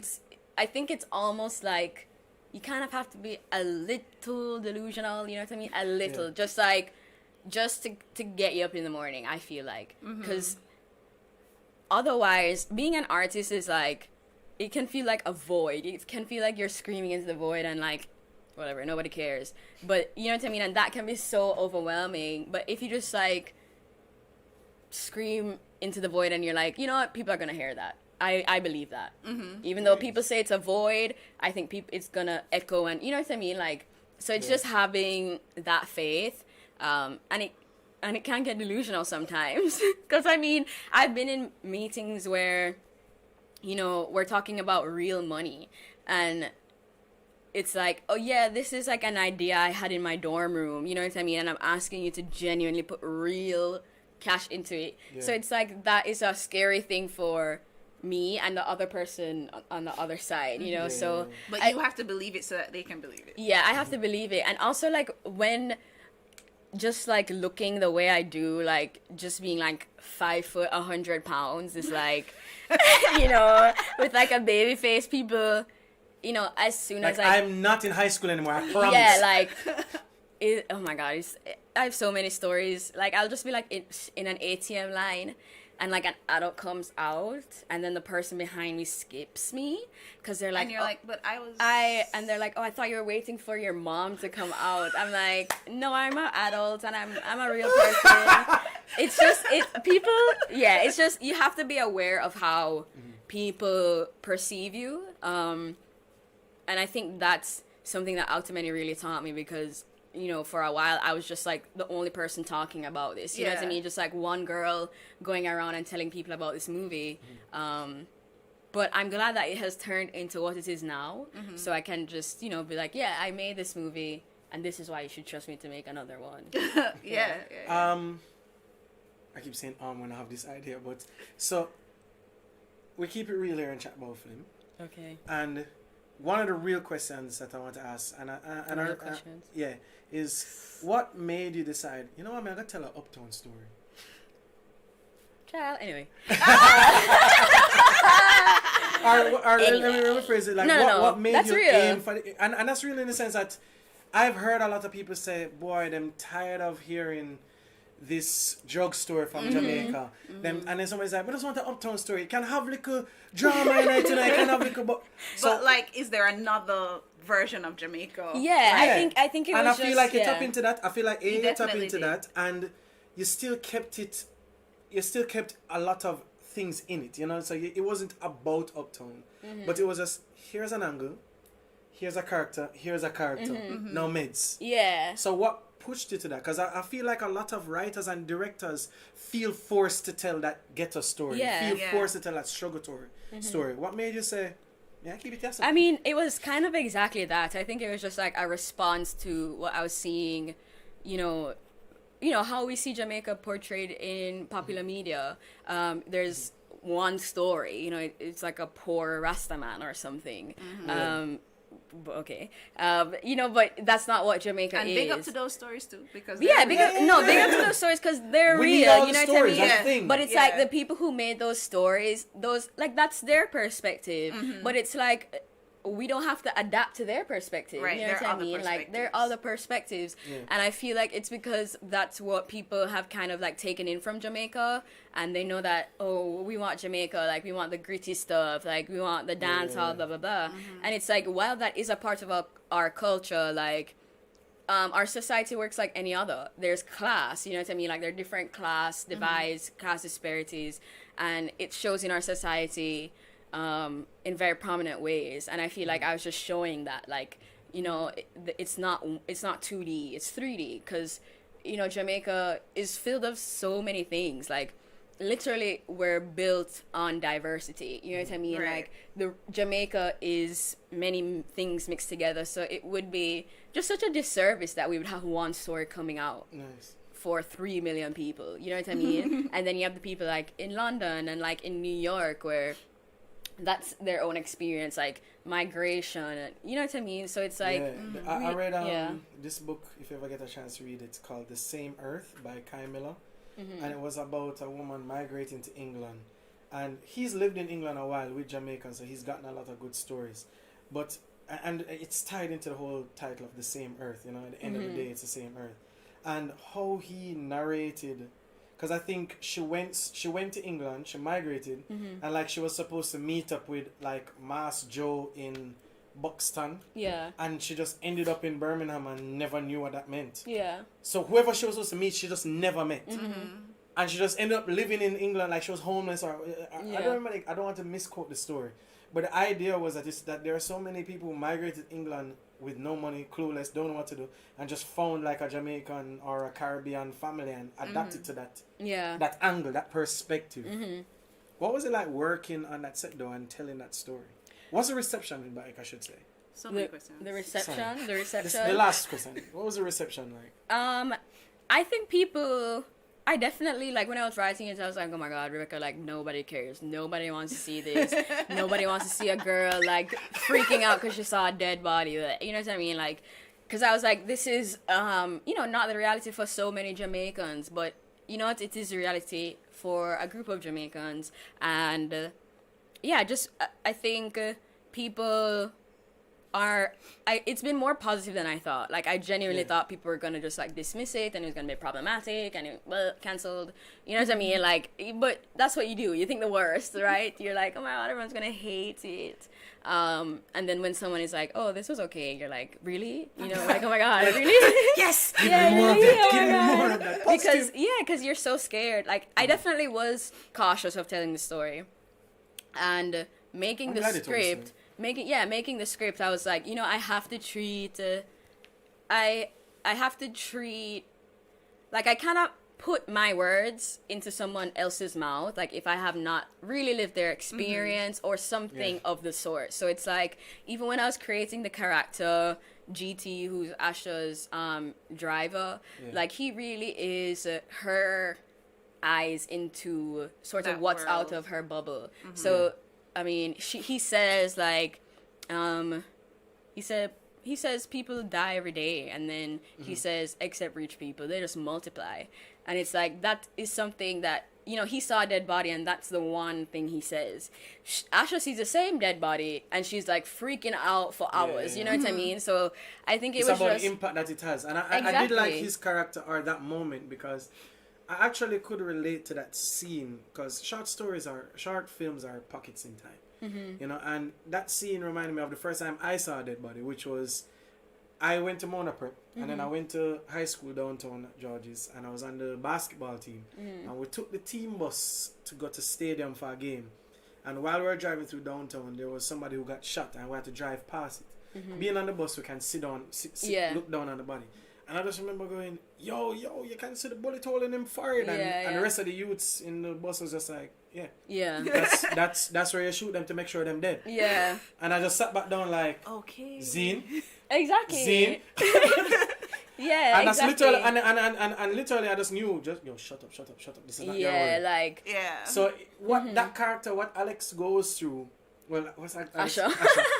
I think it's almost like you kind of have to be a little delusional, you know what I mean? A little. Yeah. Just to get you up in the morning, I feel like. Because otherwise, being an artist is like, it can feel like a void. It can feel like you're screaming into the void and, like, whatever, nobody cares. But, you know what I mean? And that can be so overwhelming. But if you just, like, scream into the void and you're like, you know what, people are gonna hear that. I believe that. Even though people say it's a void, I think it's gonna echo, and you know what I mean, like, so it's just having that faith, and it can get delusional sometimes, because I mean, I've been in meetings where, you know, we're talking about real money, and it's like, oh yeah, this is like an idea I had in my dorm room, you know what I mean, and I'm asking you to genuinely put real cash into it. So it's like, that is a scary thing for me and the other person on the other side, you know. But you have to believe it so that they can believe it. I have to believe it. And also, like, when just like looking the way I do, like, just being like 5 foot 100 pounds is like you know, with like a baby face, people, you know, as soon like, as I'm not in high school anymore, I promise. Yeah, like oh my god, I have so many stories. Like, I'll just be like in an ATM line, and like an adult comes out, and then the person behind me skips me because they're like, and you're like, but and they're like, oh, I thought you were waiting for your mom to come out. I'm like, no, I'm an adult and I'm a real person. It's just you have to be aware of how people perceive you, and I think that's something that Outameni really taught me, because, you know, for a while I was just like the only person talking about this, you know what I mean, just like one girl going around and telling people about this movie. But I'm glad that it has turned into what it is now, so I can just, you know, be like, yeah, I made this movie and this is why you should trust me to make another one. I keep saying when I have this idea, but so we keep it real here in Chat Bout Flim. Okay. And one of the real questions that I want to ask, is what made you decide, you know what, I'm going to tell an Uptown story? Child, anyway. Let me rephrase it. Like, what made that's you real. aim for it? And that's real in the sense that I've heard a lot of people say, boy, I'm tired of hearing this drugstore from Jamaica. And then somebody's like, but I just want an Uptown story. It can have little drama in it tonight. It can have little... But like, is there another version of Jamaica? Yeah. I think it was. And I feel just, like you tap into that. I feel like you tap into did. that, and you still kept it. You still kept a lot of things in it, you know. So it wasn't about Uptown, but it was just, here's an angle, here's a character, no meds. Yeah. So what pushed you to that? Because I feel like a lot of writers and directors feel forced to tell that ghetto story. Forced to tell that struggle story. What made you say, yeah, keep it yourself? I mean, it was kind of exactly that. I think it was just like a response to what I was seeing, you know, how we see Jamaica portrayed in popular media. There's one story, you know, it's like a poor Rasta man or something. okay, but that's not what Jamaica And is. big up to those stories too, because Big up to those stories because they're We need real. all You the know stories, what I that's the mean? thing. But it's Yeah. like the people who made those stories, that's their perspective. But it's like we don't have to adapt to their perspective. Right, You know they're what I other mean? Like they're perspectives. other perspectives, Yeah. and I feel like it's because that's what people have kind of like taken in from Jamaica, and they know that we want Jamaica, like we want the gritty stuff, like we want the dance hall, blah blah blah. And it's like while that is a part of our culture, like. Our society works like any other. There's class, you know what I mean? Like there are different class divides, class disparities, and it shows in our society in very prominent ways. And I feel like I was just showing that, like, it's not 2D, it's 3D, because Jamaica is filled of so many things. Like literally, we're built on diversity. You know what I mean? Right. Like the Jamaica is many things mixed together, so it would be just such a disservice that we would have one story coming out Nice. for 3 million people. You know what I mean? And then you have the people like in London and like in New York where that's their own experience, like migration. And, you know what I mean? So it's like, I read yeah. this book, if you ever get a chance to read it, it's called The Same Earth by Kai Miller. And it was about a woman migrating to England. And he's lived in England a while with Jamaicans, so he's gotten a lot of good stories. But and it's tied into the whole title of The Same Earth, at the end of the day, it's the same earth. And how he narrated, because I think she went to England, she migrated, and like she was supposed to meet up with like Mass Joe in Buxton, yeah, and she just ended up in Birmingham and never knew what that meant. yeah, So whoever she was supposed to meet, she just never met. And she just ended up living in England like she was homeless. Or I don't remember. I don't want to misquote the story, but the idea was that there are so many people who migrated to England with no money, clueless, don't know what to do, and just found like a Jamaican or a Caribbean family and adapted to that that angle, that perspective. What was it like working on that set though and telling that story? What's the reception like? I should say. So many questions. the reception. The last question. What was the reception like? I think people. I definitely, like, when I was writing it, I was like, oh my god, Rebecca, like, nobody cares. Nobody wants to see this. Nobody wants to see a girl, like, freaking out because she saw a dead body. You know what I mean? Like, because I was like, this is, not the reality for so many Jamaicans, but, you know what? It is the reality for a group of Jamaicans. And, I think people it's been more positive than I thought. Like, I genuinely thought people were gonna just like dismiss it and it was gonna be problematic and cancelled. You know what I mean? Like, but that's what you do. You think the worst, right? You're like, oh my god, everyone's gonna hate it. And then when someone is like, oh, this was okay, you're like, really? Like, oh my god, really? Yes. Give me more of that. Give me more of that. Because you're so scared. Like, I definitely was cautious of telling the story and making the script. Making the script, I was like, I have to treat, I cannot put my words into someone else's mouth, like, if I have not really lived their experience or something of the sort. So it's like, even when I was creating the character, GT, who's Asha's driver, like, he really is her eyes into sort of what's out of her bubble. So, I mean, he says, like, he says people die every day, and then he says, except rich people, they just multiply. And it's like, that is something that, he saw a dead body, and that's the one thing he says. Asha sees the same dead body, and she's, like, freaking out for hours, you know what I mean? So, I think it's about just the impact that it has. And I did like his character, or that moment, because I actually could relate to that scene, because short films are pockets in time. And that scene reminded me of the first time I saw a dead body, which was, I went to Mona Prep, and then I went to high school downtown at George's, and I was on the basketball team, and we took the team bus to go to stadium for a game, and while we were driving through downtown, there was somebody who got shot, and we had to drive past it. Being on the bus, we can sit down, look down on the body. And I just remember going, yo, you can see the bullet hole in him forehead. And the rest of the youths in the bus was just like, that's where you shoot them to make sure them dead. Yeah. And I just sat back down like, okay, Zine. Exactly. Zine. Yeah, and exactly. That's literally, and literally I just knew, shut up. This is not your word. Like, So what that character, what Alex goes through, well, what's that? Asha.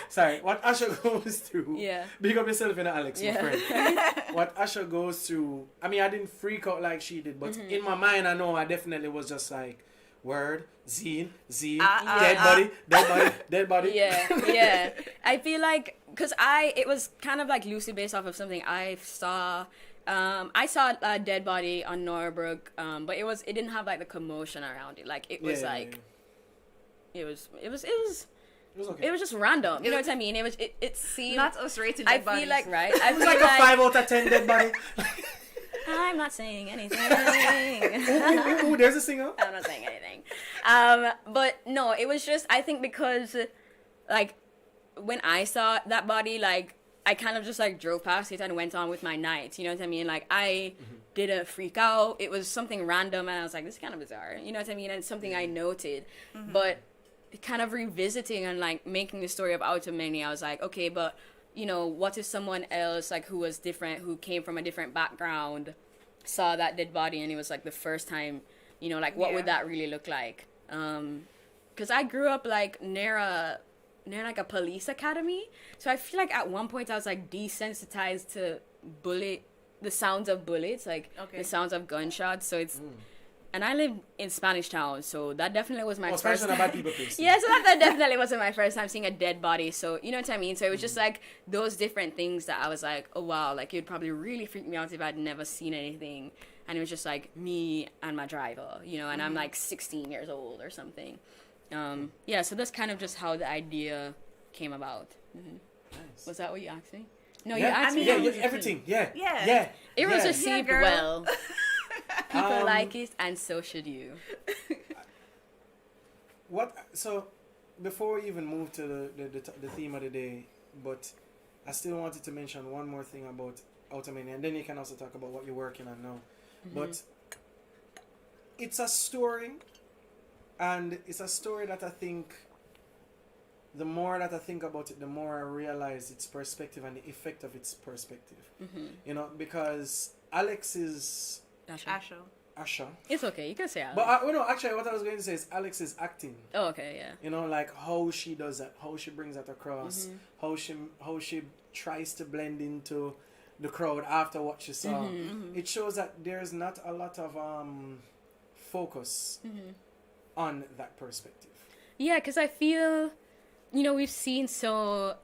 Sorry, what Asha goes through. Yeah. Big up yourself, Alex, Yeah. my friend. What Asha goes through. I mean, I didn't freak out like she did, but in my mind, I know I definitely was just like, word, zine, dead body. Yeah. I feel like, because it was kind of like loosely based off of something I saw. I saw a dead body on Norbrook, but it didn't have like the commotion around it. Like it was it was It was okay. it was just random. You know what I mean? It seemed. Not us rating I dead feel bodies. like right. I It was feel like a 5 out of 10 dead body. I'm not saying anything. Ooh, there's a singer. I'm not saying anything. But no, it was just, I think because, like, when I saw that body, like, I kind of just, like, drove past it and went on with my night. You know what I mean? Like, I didn't freak out. It was something random, and I was like, this is kind of bizarre. You know what I mean? And it's something I noted. But kind of revisiting and, like, making the story of Automania, I was like, okay, but, you know, what if someone else, like, who was different, who came from a different background, saw that dead body, and it was, like, the first time, you know, like, what would that really look like? Because I grew up, like, near like, a police academy, so I feel like at one point I was, like, desensitized to the sounds of bullets, like, the sounds of gunshots, so it's... And I live in Spanish Town, so that definitely was my first time. Bad people place. Yeah, so that definitely wasn't my first time seeing a dead body. So, you know what I mean? So it was just like those different things that I was like, oh wow, like it would probably really freak me out if I'd never seen anything. And it was just like me and my driver, you know, and I'm like 16 years old or something. Yeah, so that's kind of just how the idea came about. Nice. Was that what you asked me? No, Yeah, you asked me. yeah, how yeah, was it everything. seen. Yeah. It was yeah. received girl. well. People Um, like it, and so should you. So, before we even move to the theme of the day, but I still wanted to mention one more thing about Automania, and then you can also talk about what you're working on now. But it's a story, and it's a story that I think, the more that I think about it, the more I realize its perspective and the effect of its perspective. You know, because Alex is... Asha. It's okay, you can say Alex. But no, actually, what I was going to say is Alex is acting. Oh, okay, yeah. You know, like how she does that, how she brings that across, how she tries to blend into the crowd after what she saw. It shows that there's not a lot of focus on that perspective. Yeah, because I feel, you know, we've seen so,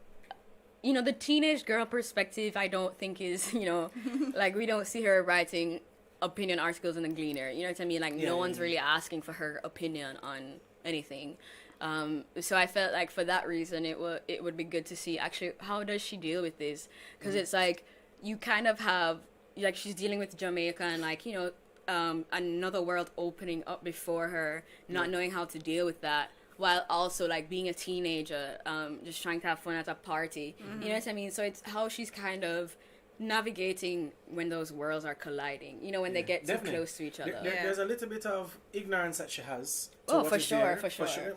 you know, the teenage girl perspective, I don't think is, you know, like we don't see her writing opinion articles in the Gleaner. You know what I mean? Like no one's really asking for her opinion on anything. So I felt like for that reason, it would be good to see actually how does she deal with this? Because it's like you kind of have like she's dealing with Jamaica and like, you know, another world opening up before her, not knowing how to deal with that, while also like being a teenager, just trying to have fun at a party. You know what I mean? So it's how she's kind of navigating when those worlds are colliding, you know, when they get too close to each other. There's a little bit of ignorance that she has. Oh, for sure.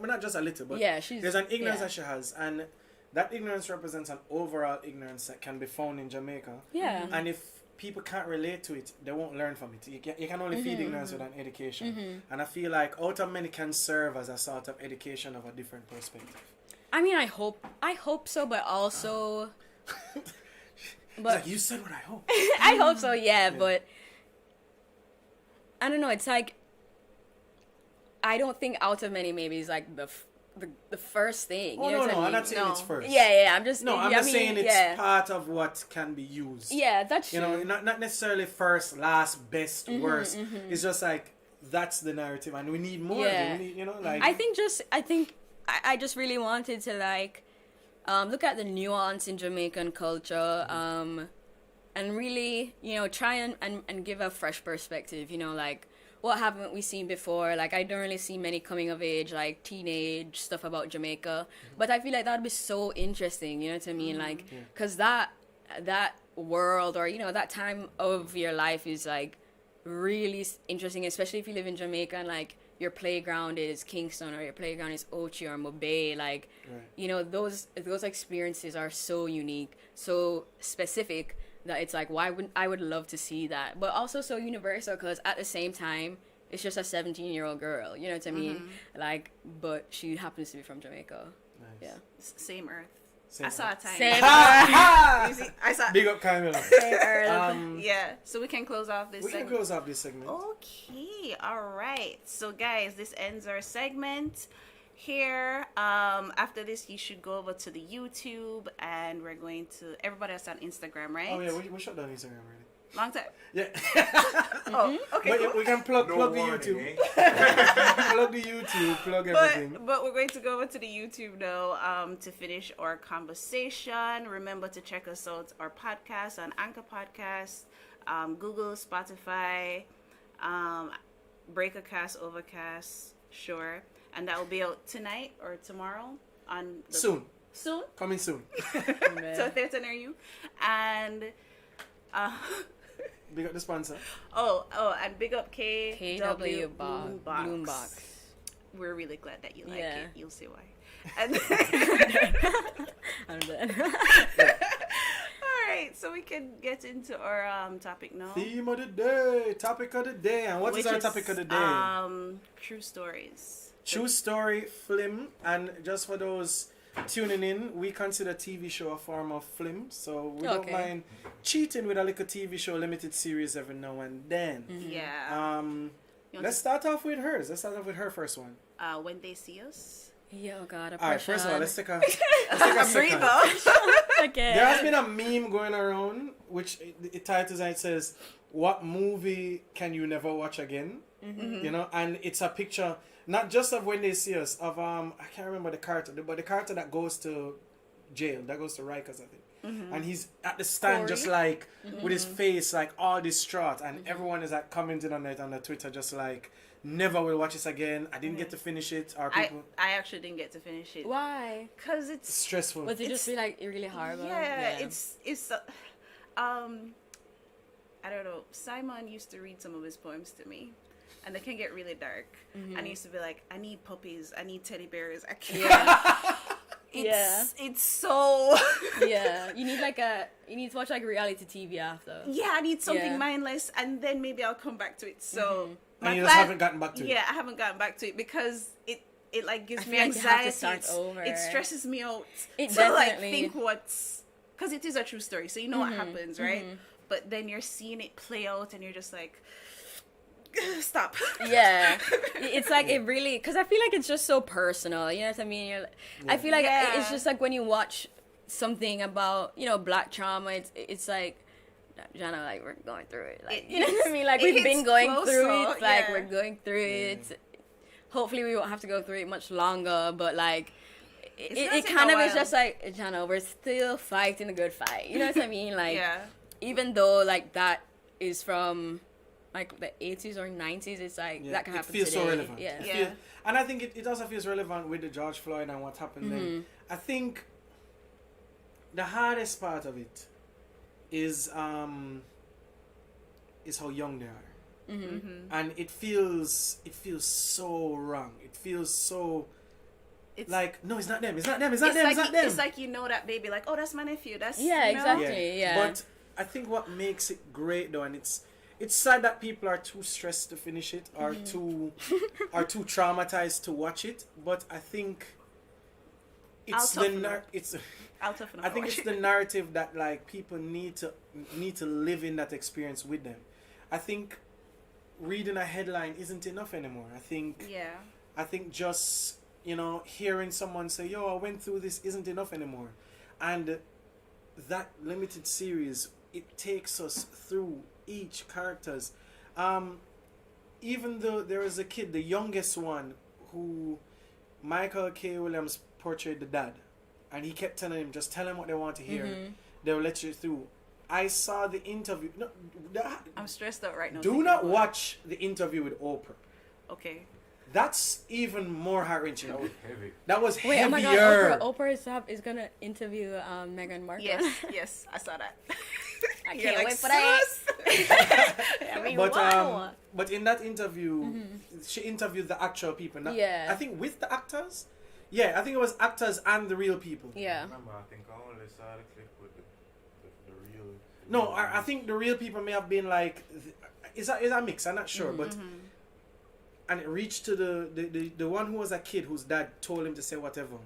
But not just a little, but she's, there's an ignorance that she has, and that ignorance represents an overall ignorance that can be found in Jamaica. Yeah. And if people can't relate to it, they won't learn from it. You can only feed ignorance with an education. And I feel like Automania can serve as a sort of education of a different perspective. I mean, I hope so, but also... But like, you said what I hope. I hope so, yeah, but I don't know. It's like I don't think Automania maybe is like the first thing. Oh, you know no, what I mean? I'm not saying it's first. Yeah. I'm just saying it's part of what can be used. Yeah, that's true. You know, not necessarily first, last, best, worst. It's just like that's the narrative, and we need more. Yeah. We need, you know, like I think I just really wanted to like. Look at the nuance in Jamaican culture, and really, you know, try and give a fresh perspective, you know, like, what haven't we seen before? Like, I don't really see many coming of age, like, teenage stuff about Jamaica, but I feel like that'd be so interesting, you know what I mean? Like, because that world, or, you know, that time of your life is, like, really interesting, especially if you live in Jamaica and, like, your playground is Kingston or your playground is Ochi or Mobay, like, you know, those experiences are so unique, so specific that it's like, I would love to see that, but also so universal because at the same time, it's just a 17-year-old girl, you know what I mean? Like, but she happens to be from Jamaica. Nice. Yeah. Same Earth. Same I saw a Earth. time. Same You see, I saw. Big up Camilla. Same Earth. Yeah. So we can close off this We can segment. close off this segment. Okay, all right. So, guys, this ends our segment here. After this, you should go over to the YouTube, and we're going to everybody that's on Instagram, right? Oh yeah, we shut down Instagram already. Long time. Yeah. Oh, okay. But Cool. we can plug No plug the warning, YouTube. eh? Plug the YouTube. Plug everything. But we're going to go over to the YouTube now to finish our conversation. Remember to check us out our podcast on Anchor Podcast, Google, Spotify, Breakercast, Overcast, sure, and that will be out tonight or tomorrow on the Soon. Soon. Coming soon. So theater near you, and Big up the sponsor. and big up KW KW Boombox. We're really glad that you like Yeah. it. You'll see why. And I'm done. all right, so we can get into our topic now. Theme of the day. Topic of the day. And what is which our topic of the day? True stories. True story film. And just for those tuning in, we consider TV show a form of film. So we don't Okay. mind cheating with a little TV show limited series every now and then. Yeah. You want Let's start off with hers. Let's start off with her first one. When they see us. Yo, God, All right, first of all, let's take a A second. breather. Okay. There has been a meme going around which it titles and it says, "What movie can you never watch again?" You know, and it's a picture not just of When They See Us, of I can't remember the character, but the character that goes to jail, that goes to Rikers, I think. And he's at the stand Corey? just like with his face like all distraught, and everyone is like commenting on it on the Twitter just like, "Never will watch this again. I didn't get to finish it." Or people I actually didn't get to finish it. Why? Because it's stressful. Was it It's- just feel like really horrible? yeah, it's I don't know. Simon used to read some of his poems to me, and they can get really dark. And he used to be like, "I need puppies. I need teddy bears. I can't." It's so. Yeah. You need to watch like reality TV after. Yeah, I need something Yeah. mindless, and then maybe I'll come back to it. So and you just haven't gotten back to it. Yeah, I haven't gotten back to it because it like gives I me feel like you have to anxiety. start over. It stresses me out. It to like definitely- think what's because it is a true story, so you know what happens, right? But then you're seeing it play out, and you're just like, stop. Yeah, it's like it really, because I feel like it's just so personal. You know what I mean? I feel like Yeah. it's just like when you watch something about black trauma, it's like, Jana, like we're going through it. Like you know what I mean? Like it we've hits been going closer, through it. Like yeah. we're going through it. Hopefully we won't have to go through it much longer. But like. gonna It take kind a of is while. just like, Jana, we're still fighting the good fight. You know what I mean? Like, Yeah. even though like that is from like the 80s or 90s, it's like Yeah, that can it happen feels today. so relevant. Yeah. It Yeah. feels- and I think it also feels relevant with the George Floyd and what happened then. I think the hardest part of it is how young they are. And it feels so wrong. It feels so It's like, no, it's not them. It's not them. it's It's like not them. it's like that baby, like, oh, that's my nephew. That's Yeah, you know? exactly. Yeah. But I think what makes it great though, and it's sad that people are too stressed to finish it or too traumatized to watch it. But I think I'll it's toughen up. it's I'll toughen up. I think it's the narrative that like people need to live in that experience with them. I think reading a headline isn't enough anymore. I think just hearing someone say, "Yo, I went through this," isn't enough anymore. And that limited series, it takes us through each characters. Even though there was a kid, the youngest one, who Michael K. Williams portrayed the dad, and he kept telling him, just tell them what they want to hear. They'll let you through. I saw the interview. No, I'm stressed out right now. do thinking not about watch the interview with Oprah. it. Okay. That's even more heart-wrenching. That was heavy. That was Wait, oh my heavier. God, Oprah is gonna interview Meghan Markle. Yes, I saw that. I You're can't like, wait for that. I mean, wow. But in that interview, she interviewed the actual people. Not, Yeah. I think with the actors. Yeah, I think it was actors and the real people. Yeah. Remember, I think I only saw the clip with the real. No, I think the real people may have been like, is a mix? I'm not sure, but and it reached to the one who was a kid whose dad told him to say whatever.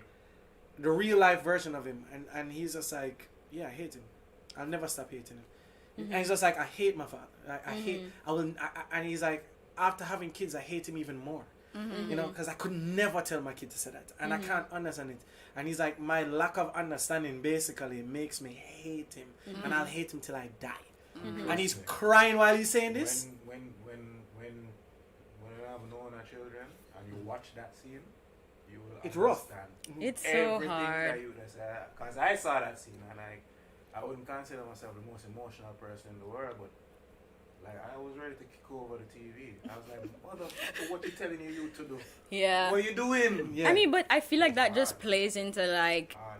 the real life version of him, and he's just like, yeah, I hate him. I'll never stop hating him. And he's just like, I hate my father. And he's like, after having kids, I hate him even more. You know, because I could never tell my kid to say that, and I can't understand it. And he's like, my lack of understanding basically makes me hate him, and I'll hate him till I die. And he's crying while he's saying this. When you have known our children and you watch that scene, you will It's rough. understand It's so everything hard. that you just said. Because I saw that scene and I wouldn't consider myself the most emotional person in the world, but like I was ready to kick over the TV. I was like, motherfucker, what you telling you to do? Yeah. What you doing? Yeah. I mean, but I feel like that just plays into like Hard.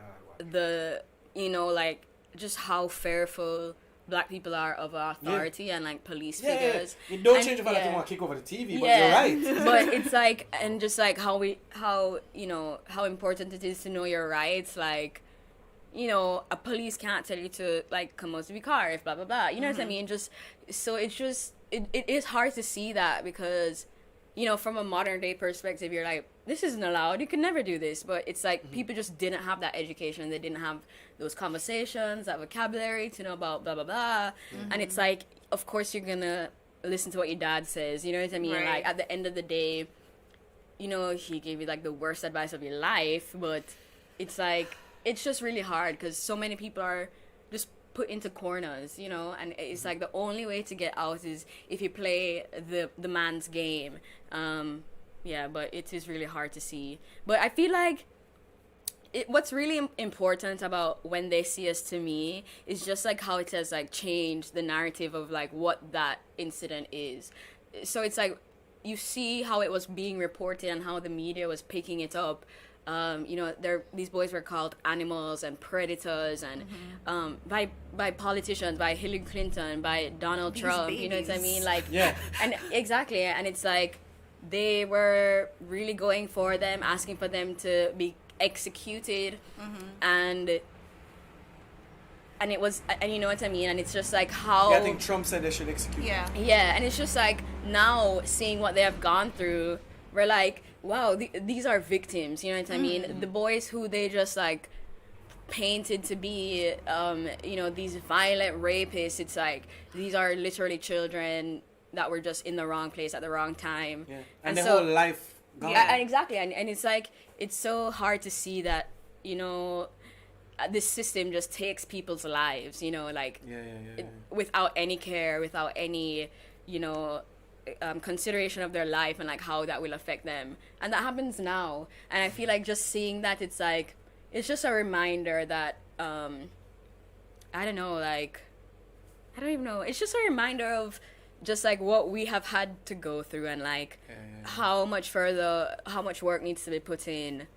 the, you know, like just how fearful black people are of authority and like police figures. You don't And, change the fact that you yeah. want to kick over the TV, but you're right. But it's like, and just like how you know, how important it is to know your rights. Like, you know, a police can't tell you to like come out to the car if blah blah blah. You know what I mean? Just so it's just it is hard to see that because, you know, from a modern day perspective, you're like, this isn't allowed. You can never do this. But it's like people just didn't have that education. They didn't have those conversations, that vocabulary to know about blah blah blah. And it's like, of course you're gonna listen to what your dad says. You know what I mean? Right. Like at the end of the day, you know, he gave you like the worst advice of your life. But it's like, it's just really hard because so many people are just put into corners, you know, and it's like the only way to get out is if you play the man's game. Yeah, but it is really hard to see. But I feel like what's really important about When They See Us, to me, is just like how it has like changed the narrative of like what that incident is. So it's like you see how it was being reported and how the media was picking it up. You know, these boys were called animals and predators, and by politicians, by Hillary Clinton, by Donald Trump. You know what I mean? Like, Yeah. and exactly, and it's like they were really going for them, asking for them to be executed, and it was, and you know what I mean? And it's just like how. Yeah, I think Trump said they should execute. Yeah. Yeah, and it's just like now seeing what they have gone through, we're like, wow, these are victims, you know what I mean? The boys who they just like painted to be, you know, these violent rapists, it's like these are literally children that were just in the wrong place at the wrong time. Yeah. And their so, whole life gone. yeah, and exactly, and it's like, it's so hard to see that, you know, this system just takes people's lives, you know, like without any care, without any, you know, consideration of their life and like how that will affect them. And that happens now, and I feel like just seeing that, it's like, it's just a reminder that I don't know, like, I don't even know, it's just a reminder of just like what we have had to go through, and like how much work needs to be put in,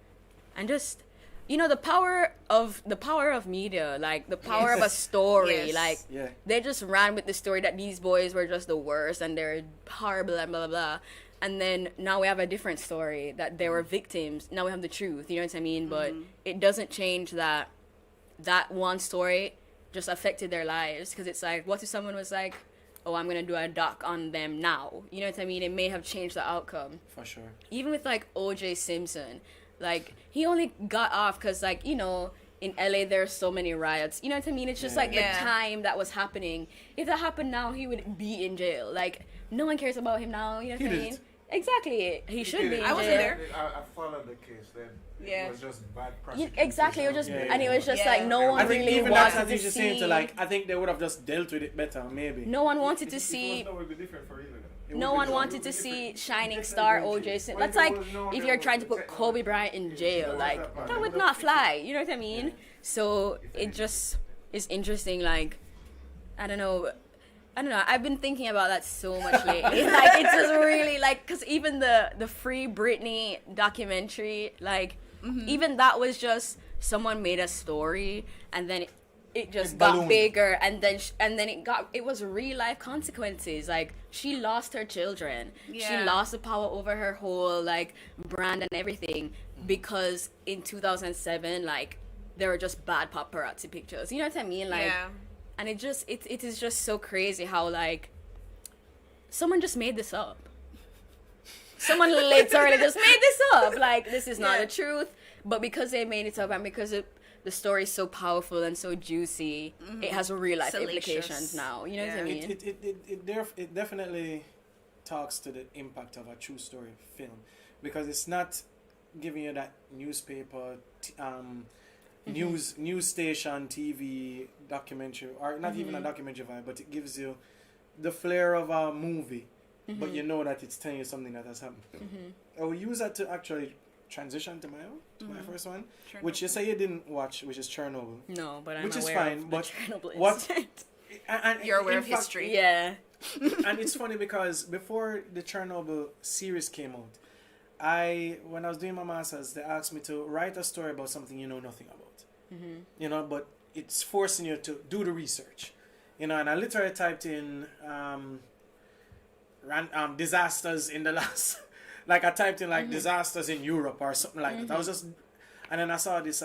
and just, you know, the power of media, like the power of a story. Yes. Like they just ran with the story that these boys were just the worst and they're horrible and blah blah blah, and then now we have a different story that they were victims. Now we have the truth, you know what I mean? But it doesn't change that one story just affected their lives, because it's like, what if someone was like, oh, I'm gonna do a doc on them now, you know what I mean? It may have changed the outcome. For sure. Even with like O.J. Simpson, like he only got off because, like, you know, in LA there's so many riots, you know what I mean? It's just like the time that was happening. If that happened now, he would be in jail. Like, no one cares about him now, you know what I mean? Exactly, he should be in jail. I wasn't there. I followed the case then. Yeah. It was just bad Yeah, prosecution. exactly, it was just, and it was just like no I one think really even that's wanted what to you're saying, see. to like, I think they would have just dealt with it better, maybe. No one wanted to It see. would be different for either. No one wanted to see shining star O.J. Simpson. That's like if you're trying to put Kobe Bryant in jail, like that would not fly. You know what I mean? So it just is interesting. Like, I don't know. I've been thinking about that so much lately. Like, it's just really like, because even the Free Britney documentary, like, even that was just someone made a story and then it just got ballooned. bigger, and then it was real life consequences. Like, she lost her children. Yeah. She lost the power over her whole like brand and everything, because in 2007, like, there were just bad paparazzi pictures. You know what I mean? Like, and it is just so crazy how like someone just made this up. Someone literally just made this up. Like, this is not the truth. but because they made it up and because the story is so powerful and so juicy, it has real life implications now. You know what I mean? It definitely talks to the impact of a true story film, because it's not giving you that newspaper, news station, TV documentary, or not even a documentary vibe, but it gives you the flair of a movie, but you know that it's telling you something that has happened. I will use that to actually transition to my first one, Chernobyl. which you say you didn't watch, which is Chernobyl. No, but I'm Which is aware fine, of but the Chernobyl what- incident. And You're aware in of fact- history. Yeah. And it's funny because before the Chernobyl series came out, when I was doing my masters, they asked me to write a story about something you know nothing about. You know, but it's forcing you to do the research. You know, and I literally typed in disasters in the last, like I typed in like disasters in Europe or something like that. I was just, and then I saw this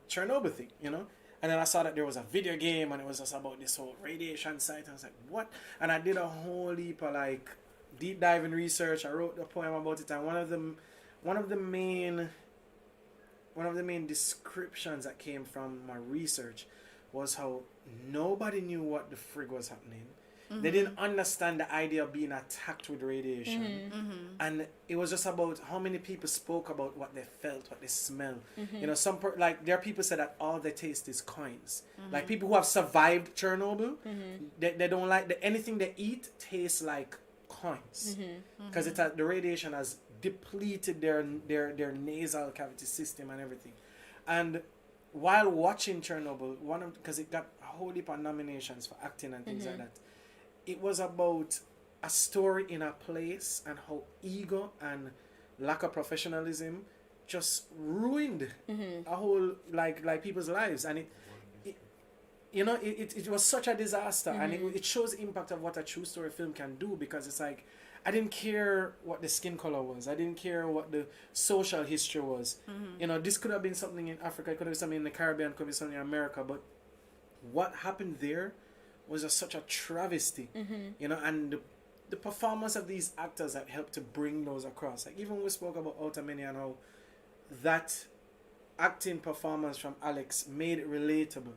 Chernobyl thing, you know. And then I saw that there was a video game and it was just about this whole radiation site. I was like, what? And I did a whole heap of like deep diving research. I wrote a poem about it, and one of the main descriptions that came from my research was how nobody knew what the frig was happening. They didn't understand the idea of being attacked with radiation. And it was just about how many people spoke about what they felt, what they smelled. You know, like there are people said that all they taste is coins. Like people who have survived Chernobyl, they don't like anything they eat tastes like coins, because the radiation has depleted their nasal cavity system and everything. And while watching Chernobyl, because it got a whole heap of nominations for acting and things like that, it was about a story in a place and how ego and lack of professionalism just ruined a whole like people's lives. And it was such a disaster, and it shows the impact of what a true story film can do, because it's like, I didn't care what the skin color was. I didn't care what the social history was. You know, this could have been something in Africa, it could have been something in the Caribbean, could have been something in America, but what happened there was just such a travesty. You know, and the performance of these actors that helped to bring those across. Like even when we spoke about Outamini and how that acting performance from Alex made it relatable.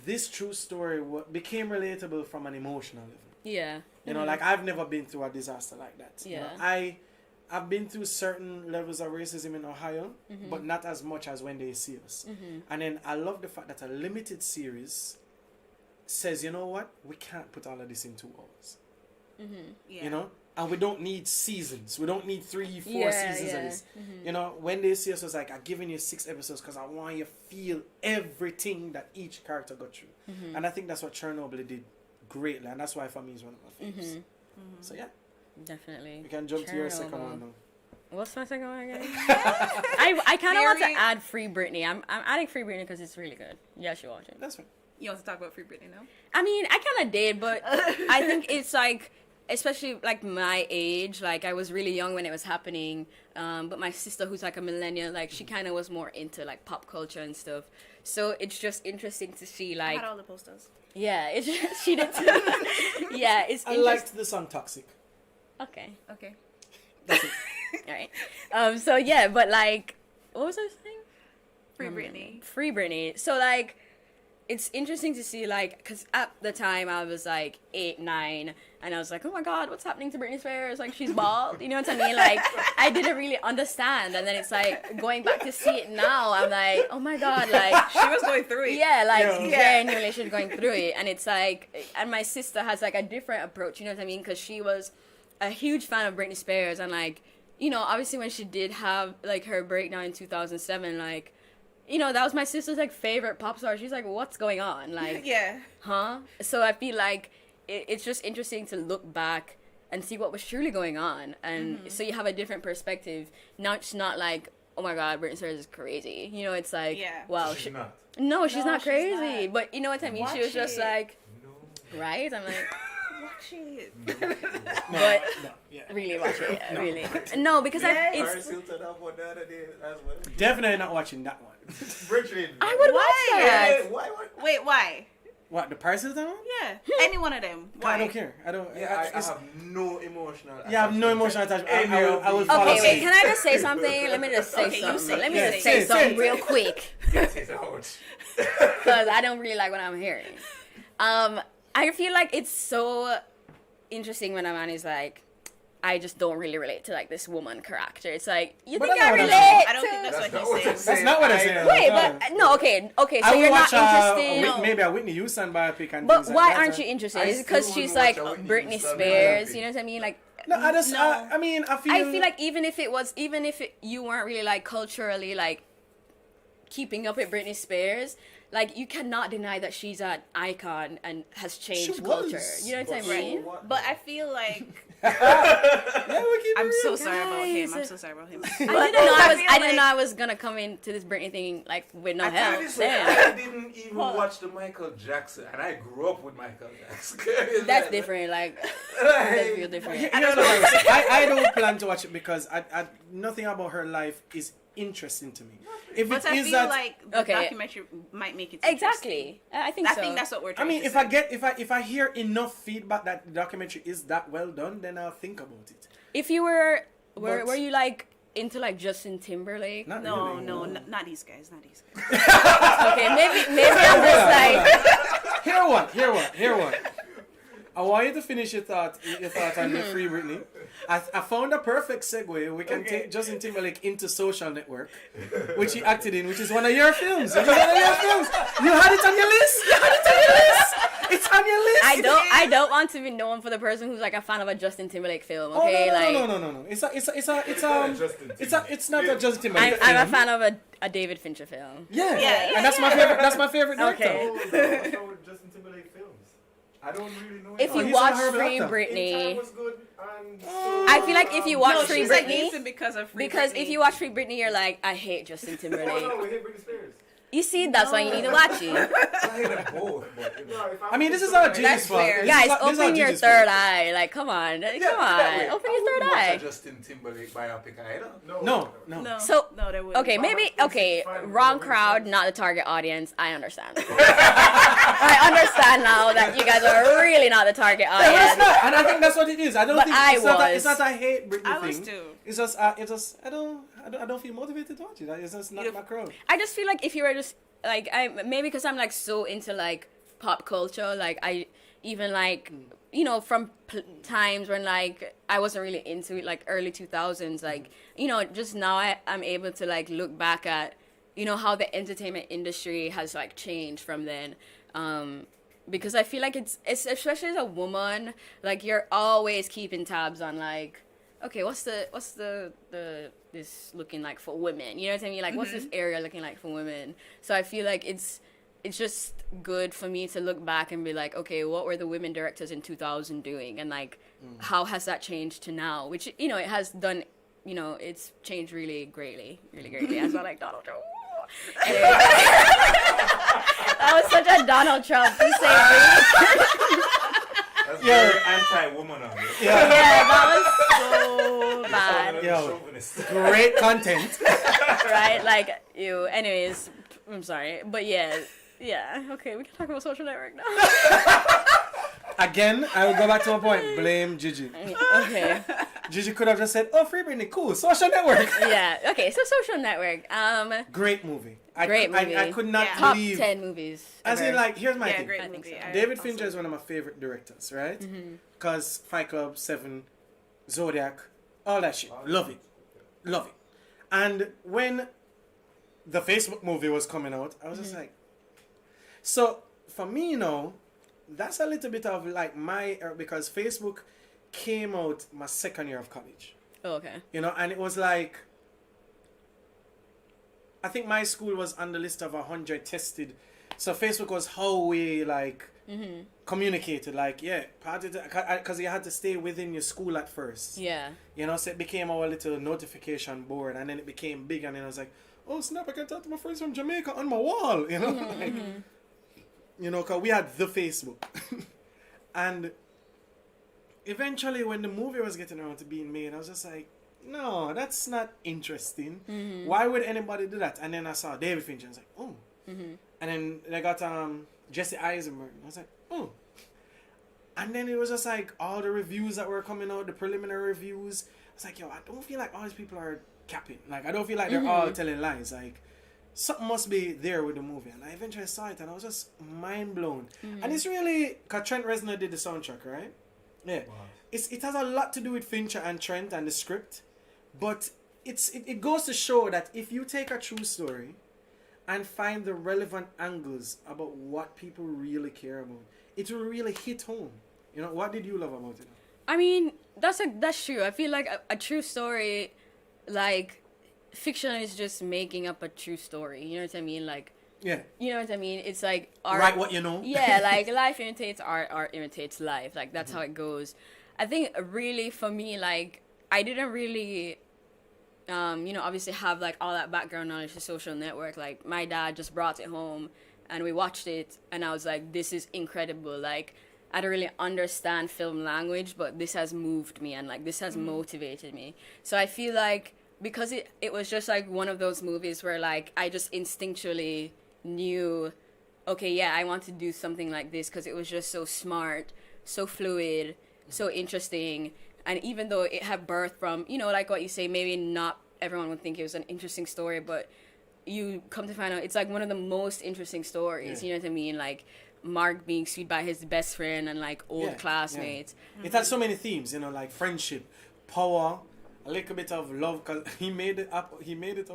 This true story became relatable from an emotional level. Yeah. You know, like I've never been through a disaster like that. Yeah. You know, I've been through certain levels of racism in Ohio, but not as much as when they see us. And then I love the fact that a limited series says, you know what, we can't put all of this in 2 hours. Yeah. You know, and we don't need seasons. We don't need 3, 4 seasons of this. You know, when they see us, it's like, I'm giving you 6 episodes because I want you to feel everything that each character got through. And I think that's what Chernobyl did greatly, and that's why for me is one of my favorites. So yeah, definitely. we can jump to your second one now. What's my second one again? I kind of want to add Free Britney. I'm adding Free Britney because it's really good. Yeah, should watch it. That's fine. You want to talk about Free Britney now? I mean, I kind of did, but I think it's like, especially like my age, like I was really young when it was happening, but my sister, who's like a millennial, like she kind of was more into like pop culture and stuff. So it's just interesting to see, like, I had all the posters. yeah, it's just, she did too. Yeah, it's I liked the song Toxic. Okay, Okay. That's it. all right. So yeah, but like, what was I saying? Free Britney. Free Britney. So like, it's interesting to see, like, because at the time I was like 8, 9, and I was like, oh my god, what's happening to Britney Spears? Like, she's bald. You know what I mean? Like, I didn't really understand. And then it's like, going back to see it now, I'm like, oh my god, like, She was going through it. yeah, like, Yeah. genuinely she's going through it. And it's like, and my sister has like a different approach, you know what I mean? Because she was a huge fan of Britney Spears, and like, you know, obviously when she did have like her breakdown in 2007, like, you know, that was my sister's like favorite pop star. She's like, what's going on? Like, Yeah. huh? So I feel like it's just interesting to look back and see what was truly going on, and so you have a different perspective. Now it's not like, oh my god, Britney Spears is crazy. You know, it's like, Yeah. wow, She's not. no, she's No, not she's crazy. not. But you know what I mean? She was Watch just it. like, No. right? I'm like, Watch it. but No, yeah. really watch it, yeah, really. No, because Yes. it's. Paris Hilton have one the other day as well. Definitely not watching that one. Bridget. I would Why? watch that. Why? Wait, why? What, the prices down? Yeah, any one of them. Why? I don't care. I don't. Yeah, I it's- have no emotional. yeah, I have no emotional attachment. I will Okay, follow Okay, wait, suit. can I just say something? Let me just say Okay, you something. say- Let me yeah, just say say it, something say it. real quick. Get it out. Because I don't really like what I'm hearing. I feel like it's so interesting when a man is like, I just don't really relate to like this woman character. It's like, you But think that's I not what relate I don't to... think that's That's what not he's what saying. I'm That's not what I'm saying. Wait, No. but no, okay, so I will you're not watch interested. No. maybe a Whitney Houston biopic and But things like why that. aren't you interested? I Is it because still she's wouldn't like watch a Whitney Britney Houston Spears? biopic. You know what I mean? Like, No, I just. No. I mean, I feel. I feel like even if you weren't really like culturally like keeping up with Britney Spears, like you cannot deny that she's an icon and has changed She culture. was. You know what I Right. mean? But I feel like Yeah, we keep it I'm so real. sorry about him. Guys. I'm so sorry about him. I didn't know I feel didn't know I was gonna come into this Britney thing like with no help. Honestly, Damn. I didn't even Hold on. watch the Michael Jackson, and I grew up with Michael Jackson. That's different. Like that's real different. Here's what I would say. I don't plan to watch it because nothing about her life is interesting to me. If But it I is feel that, like the Okay. documentary might make it interesting. Exactly. I think I so. think that's what we're I trying mean, to if say. I hear enough feedback that the documentary is that well done, then I'll think about it. If you were But- were you like into like Justin Timberlake? Not No, really. no, not these guys, not these guys. Okay, maybe I'm just like Here one. I want you to finish your thought on the Free Britney. I found a perfect segue. We can take Justin Timberlake into Social Network, which he acted in, which is one of your films. You had it on your list. It's on your list. I don't want to be known for the person who's like a fan of a Justin Timberlake film. Okay, no. It's not a Justin Timberlake I'm a film. fan of a David Fincher film. Yeah, and that's my favorite. That's my favorite director. Okay. What's wrong with Justin Timberlake films? I don't really know. If Oh, you he's a watch horrible Free actor. In Time Britney, was good and I feel like if you watch No, Free she's like Britney, dancing because of Free because Britney. if you watch Free Britney, you're like, I hate Justin Oh Timberlake. no, we hate Britney Spears. You see, that's why you need to watch it. I hate them both, but you know. No, if I mean, this is our our G's fault. fair. This Guys, is our open your Gigi's third fault. eye. Like, come on, Yeah, come that on, way. open I your third wouldn't watch eye. a Justin Timberlake biopic either. No. No, So- no, there wouldn't. Okay, maybe Fine, okay. fine, Wrong fine. crowd, not the target audience. I understand. I understand now that you guys are really not the target Yeah, but it's audience. not, and I think that's what it is. I don't But think I it's not. was. It's not. I hate Britney I thing. was too. It's just. I don't feel motivated to watch it. It's just not You- my crowd. I just feel like if you were just like maybe because I'm like so into like pop culture, like I even like from times when like I wasn't really into it, like early 2000s, like just now I'm able to like look back at how the entertainment industry has like changed from then. Because I feel like it's especially as a woman, like you're always keeping tabs on like, okay, what's the this looking like for women? You know what I mean? Like, what's this area looking like for women? So I feel like it's just good for me to look back and be like, okay, what were the women directors in 2000 doing, and like, how has that changed to now? Which it has done. It's changed really greatly. As well, like Donald Trump. Anyway, that was such a Donald Trump to say. That's Yeah. very anti-woman on it. Yeah. Yeah, that was so bad. Yo. Great content. Right? Like, ew. Anyways, I'm sorry. But yeah. Okay, we can talk about Social Network now. Again, I will go back to my point. Blame Gigi. Okay. Gigi could have just said, "Oh, Free Britney, cool. Social Network." Yeah. Okay, so Social Network. Great movie. Great movie. I could not Yeah. Top believe. 10 movies. As in, ever. like, here's my Yeah, thing. great I think movie. so. I David also- Fincher is one of my favorite directors, right? Because Fight Club, Seven, Zodiac, all that shit. Love it. And when the Facebook movie was coming out, I was just like, so for me, that's a little bit of like because Facebook came out my second year of college, Oh, okay. and it was like, I think my school was on the list of 100 tested. So Facebook was how we like communicated, like, because you had to stay within your school at first. Yeah. So it became our little notification board, and then it became big, and then I was like, oh snap, I can talk to my friends from Jamaica on my wall, because we had the Facebook. And eventually when the movie was getting around to being made, I was just like, no, that's not interesting. Why would anybody do that? And then I saw David Fincher, I was like, oh. And then they got Jesse Eisenberg. I was like, oh. And then it was just like all the reviews that were coming out, the preliminary reviews. I was like, yo, I don't feel like all these people are capping. Like, I don't feel like they're all telling lies. Like, something must be there with the movie. And I eventually saw it and I was just mind blown. And it's really, because Trent Reznor did the soundtrack, right? Yeah. Wow. It has a lot to do with Fincher and Trent and the script. But it goes to show that if you take a true story and find the relevant angles about what people really care about, it will really hit home. You know, what did you love about it? I mean, that's true. I feel like a true story, like, fiction is just making up a true story. You know what I mean? Like, Yeah. you know what I mean? It's like art. Write what you know. Yeah, like life imitates art, art imitates life. Like that's how it goes. I think really for me, like I didn't really, obviously have like all that background knowledge to Social Network. Like my dad just brought it home, and we watched it, and I was like, this is incredible. Like I don't really understand film language, but this has moved me, and like this has motivated me. So I feel like because it was just like one of those movies where like I just instinctually knew, okay, yeah, I want to do something like this because it was just so smart, so fluid, so interesting. And even though it had birthed from, like what you say, maybe not everyone would think it was an interesting story, but you come to find out it's like one of the most interesting stories. Yeah. You know what I mean? Like Mark being sweet by his best friend and like old classmates. It had so many themes, like friendship, power, a little bit of love, because he made it out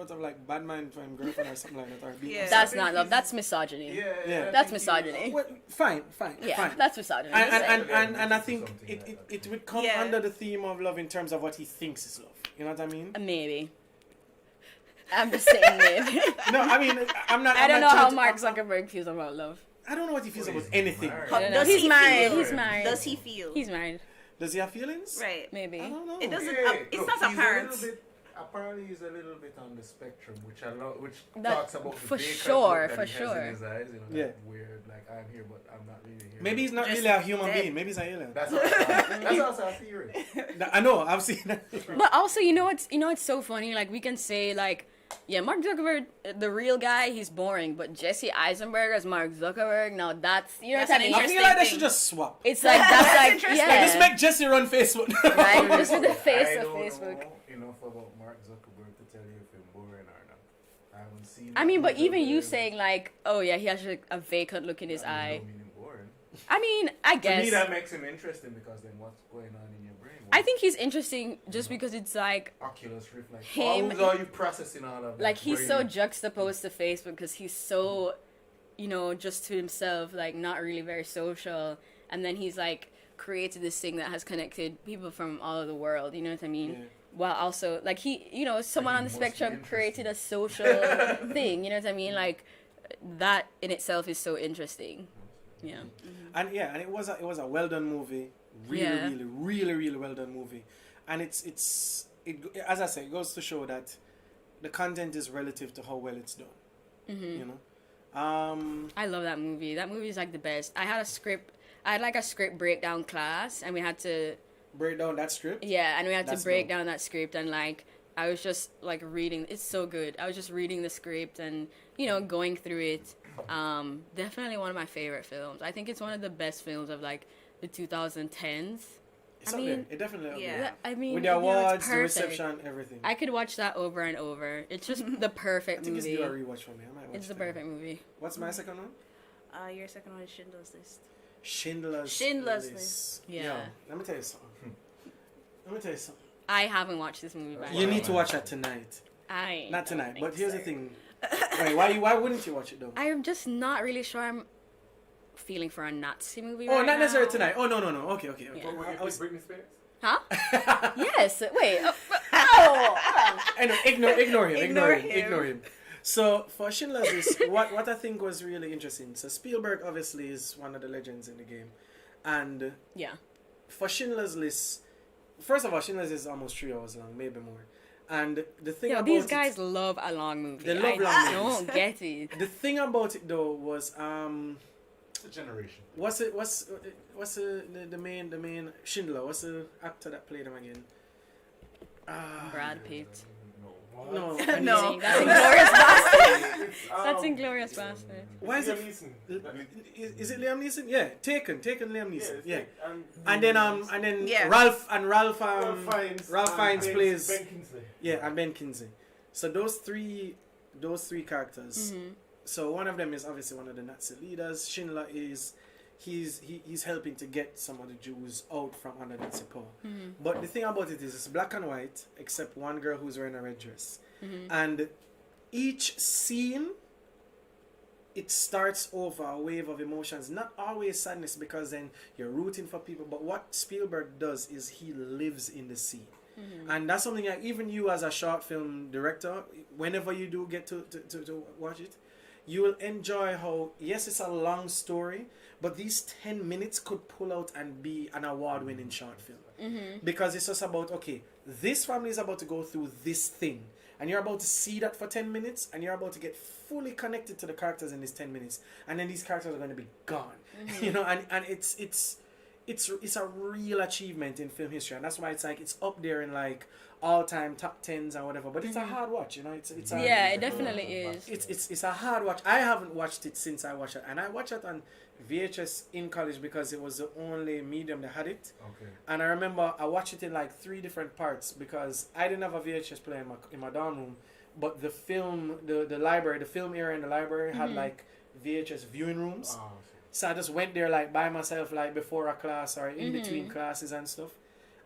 of like bad man for him girlfriend or something like that. Or Yeah. That's not love. That's misogyny. Yeah. That's misogyny. Well, fine. Yeah, that's misogyny. And I think it would come Yeah. under the theme of love in terms of what he thinks is love. You know what I mean? Maybe. I'm just saying maybe. No, I mean, I'm not. I don't I'm know not how trying Mark to- Zuckerberg feels about love. I don't know what he feels Well, about he's anything. married. I don't know. Does He's he married. feel? He's married. Does he feel? He's married. Does he have feelings? Right. Maybe. I don't know. It doesn't. Hey, It's look, not he's apparent. Apparently, he's a little bit on the spectrum, which That- talks about the for vacant sure, look that for he has sure. in his eyes, Yeah. that weird, like I'm here, but I'm not really here. Maybe he's not Just really a human dead. being. Maybe he's an alien. That's also a theory. I know. I've seen that. But also, it's so funny. Like we can say like, yeah, Mark Zuckerberg, the real guy, he's boring. But Jesse Eisenberg as Mark Zuckerberg, now that's That's what an I mean. I interesting feel like they thing. should just swap. It's like that's like interesting. Like, yeah, just make Jesse run Facebook. right? Just with the face I of don't Facebook. know enough about Mark Zuckerberg to tell you if he's boring or not. I haven't seen. I mean, but nothing even you about him. saying like, oh yeah, he has like a vacant look in his I eye. don't mean him boring. I mean, I To guess. me, that makes him interesting because then what's going on in your brain? I think he's interesting just because it's like Oculus Rift, like Him- how are you processing all of that? like he's so brain? juxtaposed to Facebook because he's so, just to himself, like not really very social, and then he's like created this thing that has connected people from all over the world. You know what I mean? Yeah. While also like someone he on the must be spectrum created a interesting. social thing. You know what I mean? Like that in itself is so interesting. Yeah. And it was a well done movie. Yeah. Really well done movie. And it as I say, it goes to show that the content is relative to how well it's done. Mm-hmm. I love that movie. That movie is like the best. I had like a script breakdown class, and we had to Break down that script. and we had That's to break dope. down that script, and like I was just like reading. It's so good. I was just reading the script and going through it. Definitely one of my favorite films. I think it's one of the best films of like the 2010s. It's I up mean, there. It definitely up yeah. there. I mean, With the it's awards, the perfect. reception, everything. I could watch that over and over. It's just the I perfect think movie. it's due a rewatch for me. I might watch It's the that. perfect movie. What's my second one? Your second one is Schindler's List. Schindler's List. Yeah. Yo, let me tell you something. I haven't watched this movie. By You the need way. to watch that tonight. I Not don't tonight, think but here's the so. thing. Wait, why wouldn't you watch it though? I'm just not really sure I'm feeling for a Nazi movie Oh, right not now. necessarily tonight. Oh, no. Okay. Yeah. What, I was- Britney Spears? Huh? Yes. Wait. Oh. Anyway, ignore him. Ignore Ignore him. So for Schindler's List, what I think was really interesting. So Spielberg obviously is one of the legends in the game, and Yeah. for Schindler's List, first of all, Schindler's List is almost 3 hours long, maybe more. And the thing Yo, about these it- guys love a long movie. They love I long don't get it. the thing about it though was It's a generation. what's the main Schindler? What's the actor that played him again? Brad Pitt. No. No. No. That's Inglorious Bastard. It's, That's Inglorious Bastard. Why is Liam it? Neeson. Is it Liam Neeson? Yeah, Taken Liam Neeson. Yeah. And And then Yeah. Ralph Ralph Fiennes plays Ben Kingsley. yeah, and Ben Kingsley. So those three characters. So one of them is obviously one of the Nazi leaders. Schindler is he's helping to get some of the Jews out from under Nazi power. But the thing about it is it's black and white except one girl who's wearing a red dress. And each scene it starts over a wave of emotions, not always sadness because then you're rooting for people, but what Spielberg does is he lives in the scene. And that's something that even you as a short film director, whenever you do get to watch it, you will enjoy how, yes, it's a long story, but these 10 minutes could pull out and be an award-winning short film. Because it's just about, okay, this family is about to go through this thing, and you're about to see that for 10 minutes, and you're about to get fully connected to the characters in these 10 minutes, and then these characters are going to be gone. You know, and it's a real achievement in film history, and that's why it's like it's up there in like all-time top 10s and whatever. But it's a hard watch, you know. It's Yeah, it definitely is. It's a hard watch. I haven't watched it since I watched it, and I watched it on VHS in college because it was the only medium that had it. Okay. And I remember I watched it in like 3 different parts because I didn't have a VHS player in my dorm room, but the film area in the library had like VHS viewing rooms. Oh, So I just went there like by myself, like before a class or in between classes and stuff.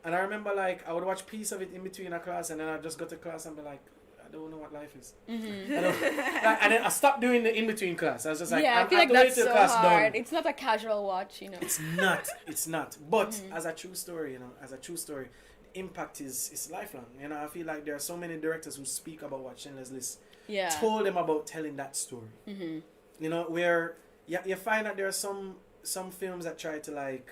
And I remember like I would watch piece of it in between a class, and then I'd just go to class and be like, I don't know what life is. And then I stopped doing the in between class. I was just like, I feel like have to wait that's till so class hard. done. It's not a casual watch, you know. It's not. But as a true story, the impact is lifelong. You know, I feel like there are so many directors who speak about what Schindler's List told them about telling that story. You know, where you find that there are some films that try to like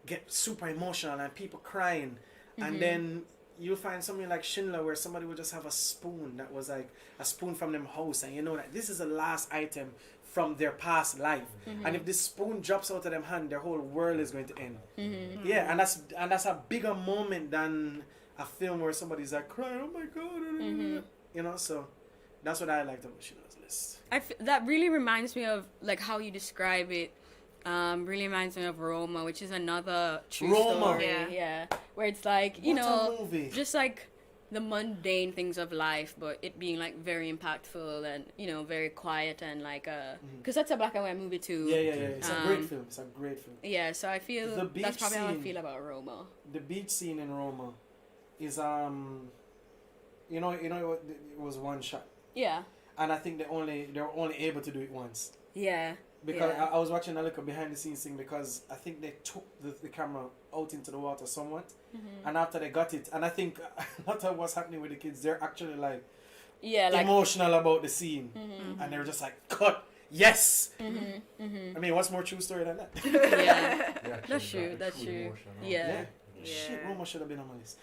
get super emotional and people crying, and then you'll find something like Schindler where somebody will just have a spoon that was like a spoon from them house, and you know that this is the last item from their past life, and if this spoon drops out of them hand, their whole world is going to end. Yeah, and that's a bigger moment than a film where somebody's like crying, oh my god, you know. So that's what I liked about Schindler's List. That really reminds me of like how you describe it. Really reminds me of Roma, which is another true story. Yeah, where it's like What a movie. just like the mundane things of life, but it being like very impactful and very quiet and like because that's a black and white movie too. Yeah. It's a great film. Yeah, so I feel The beach that's probably how I scene. feel about Roma. The beach scene in Roma is it was one shot, Yeah. and I think they were only able to do it once. Yeah. Because Yeah. I was watching a little behind the scenes thing because I think they took the camera out into the water somewhat, and after they got it, and I think a lot of what's happening with the kids, they're actually like emotional about the scene, and they were just like, cut, yes. I mean, what's more true story than that? Yeah. That's true. That's true. Yeah. Shit, Roma should have been on my list.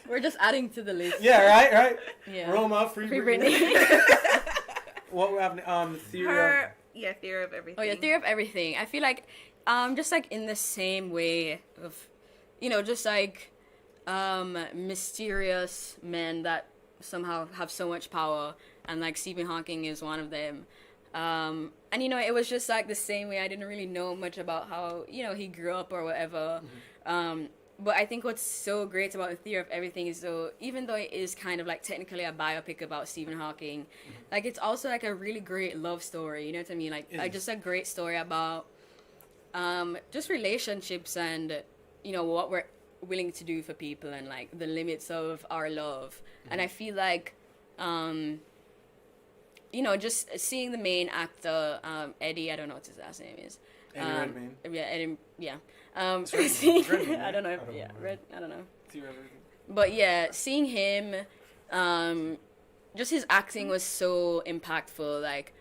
We're just adding to the list. Yeah, right. Yeah. Roma, Free Britney. What we have theory of... Theory of Everything. Oh yeah, Theory of Everything. I feel like, just like in the same way of, just like, mysterious men that somehow have so much power, and like Stephen Hawking is one of them. And it was just like the same way. I didn't really know much about how he grew up or whatever. But I think what's so great about The Theory of Everything is, though, even though it is kind of like technically a biopic about Stephen Hawking, like it's also like a really great love story. You know what I mean? Like just a great story about just relationships and what we're willing to do for people and like the limits of our love. And I feel like just seeing the main actor, Eddie, I don't know what his last name is. Eddie Redmayne. Yeah, Eddie, yeah. Redmayne, I don't know. I don't know. Theory of Everything. But yeah, seeing him, just his acting was so impactful. Like,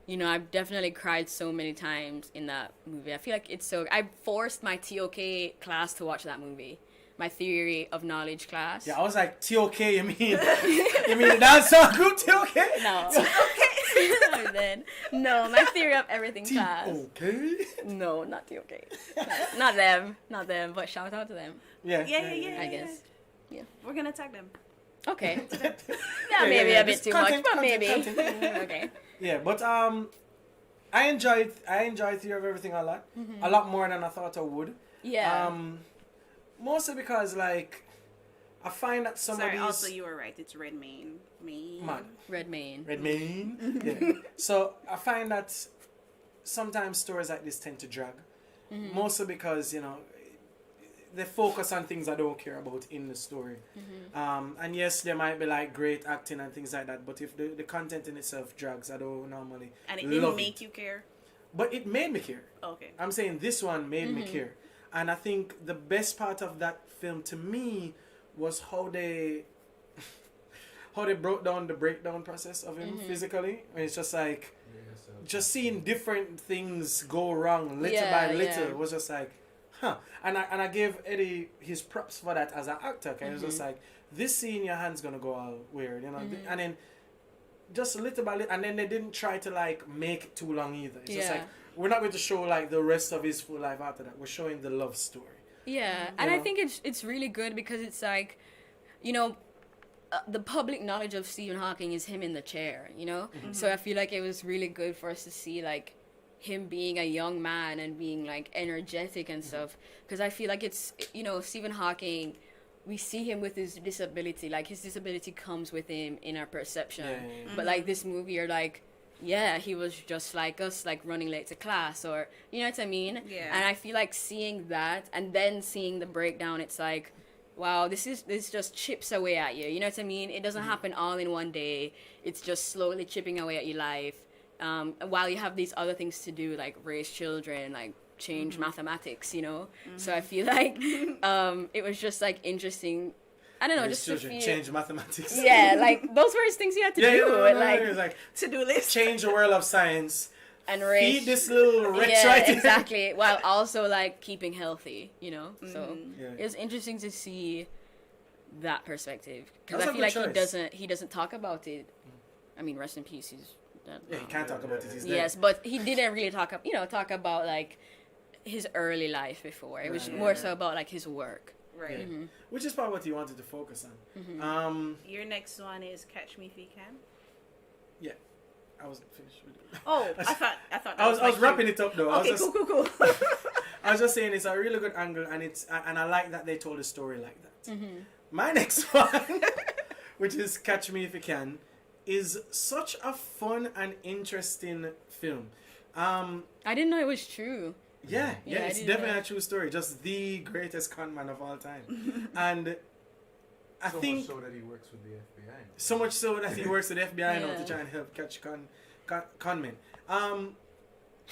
I've definitely cried so many times in that movie. I feel like I forced my TOK class to watch that movie. My Theory of Knowledge class. Yeah, I was like, TOK, you mean the dance song group TOK? No. Then no, my Theory of Everything class. Okay. No, not TOK. Not them, but shout out to them. Yeah. I guess. Yeah. We're gonna tag them. Okay. Yeah, maybe a bit just too content, much, but content, maybe. content. Okay. Yeah, but I enjoyed Theory of Everything a lot. A lot more than I thought I would. Yeah. Mostly because like I find that some of Sorry, these also you were right. It's Redmayne. Man. Redmayne. Redmayne. Yeah. So I find that sometimes stories like this tend to drag. Mostly because, you know, they focus on things I don't care about in the story. And yes, there might be like great acting and things like that, but if the content in itself drags, I don't normally And it love didn't make it. you care. But it made me care. Okay. I'm saying this one made me care. And I think the best part of that film to me was how they broke down the breakdown process of him physically. And it's just like just seeing different things go wrong little by little was just like, huh. And I gave Eddie his props for that as an actor. It was just like, this scene your hand's gonna go all weird, you know. And then just little by little, and then they didn't try to like make it too long either. It's just like, we're not going to show like the rest of his full life after that. We're showing the love story. Yeah, and I think it's really good because it's like, you know, the public knowledge of Stephen Hawking is him in the chair, you know? So I feel like it was really good for us to see like him being a young man and being like energetic and stuff, because I feel like it's, you know, Stephen Hawking, we see him with his disability, like his disability comes with him in our perception. But like this movie, you're like, yeah, he was just like us, like running late to class, or you know what I mean? Yeah. And I feel like seeing that and then seeing the breakdown, it's like, wow, this just chips away at you. You know what I mean? It doesn't happen all in one day. It's just slowly chipping away at your life. While you have these other things to do, like raise children, like change mathematics, you know? So I feel like it was just like interesting. I don't know, Raise just to children, feel... change mathematics. Yeah, like those were his things he had to do. It was like To-do list. change the world of science. And Feed this little wretch right here. exactly. While also like keeping healthy, you know. So Yeah. it was interesting to see that perspective, because That's I a feel like good choice. he doesn't talk about it. I mean, rest in peace. He's dead Yeah, now. you can't talk about it. He's dead. Yes, but he didn't really talk about like his early life before. It was more so about like his work. Right. Yeah. Which is probably what you wanted to focus on. Your next one is Catch Me If You Can. Yeah, I wasn't finished with it. Oh, I thought that I was my wrapping cue. it up though. Okay, cool. I was just saying it's a really good angle, and I like that they told the story like that. My next one, which is Catch Me If You Can, is such a fun and interesting film. I didn't know it was true. Yeah, Yeah, I it's didn't definitely know. a true story. Just the greatest con man of all time. And I So think much so that he works with the FBI. so much so that he works with the FBI now Yeah. to try and help catch con men.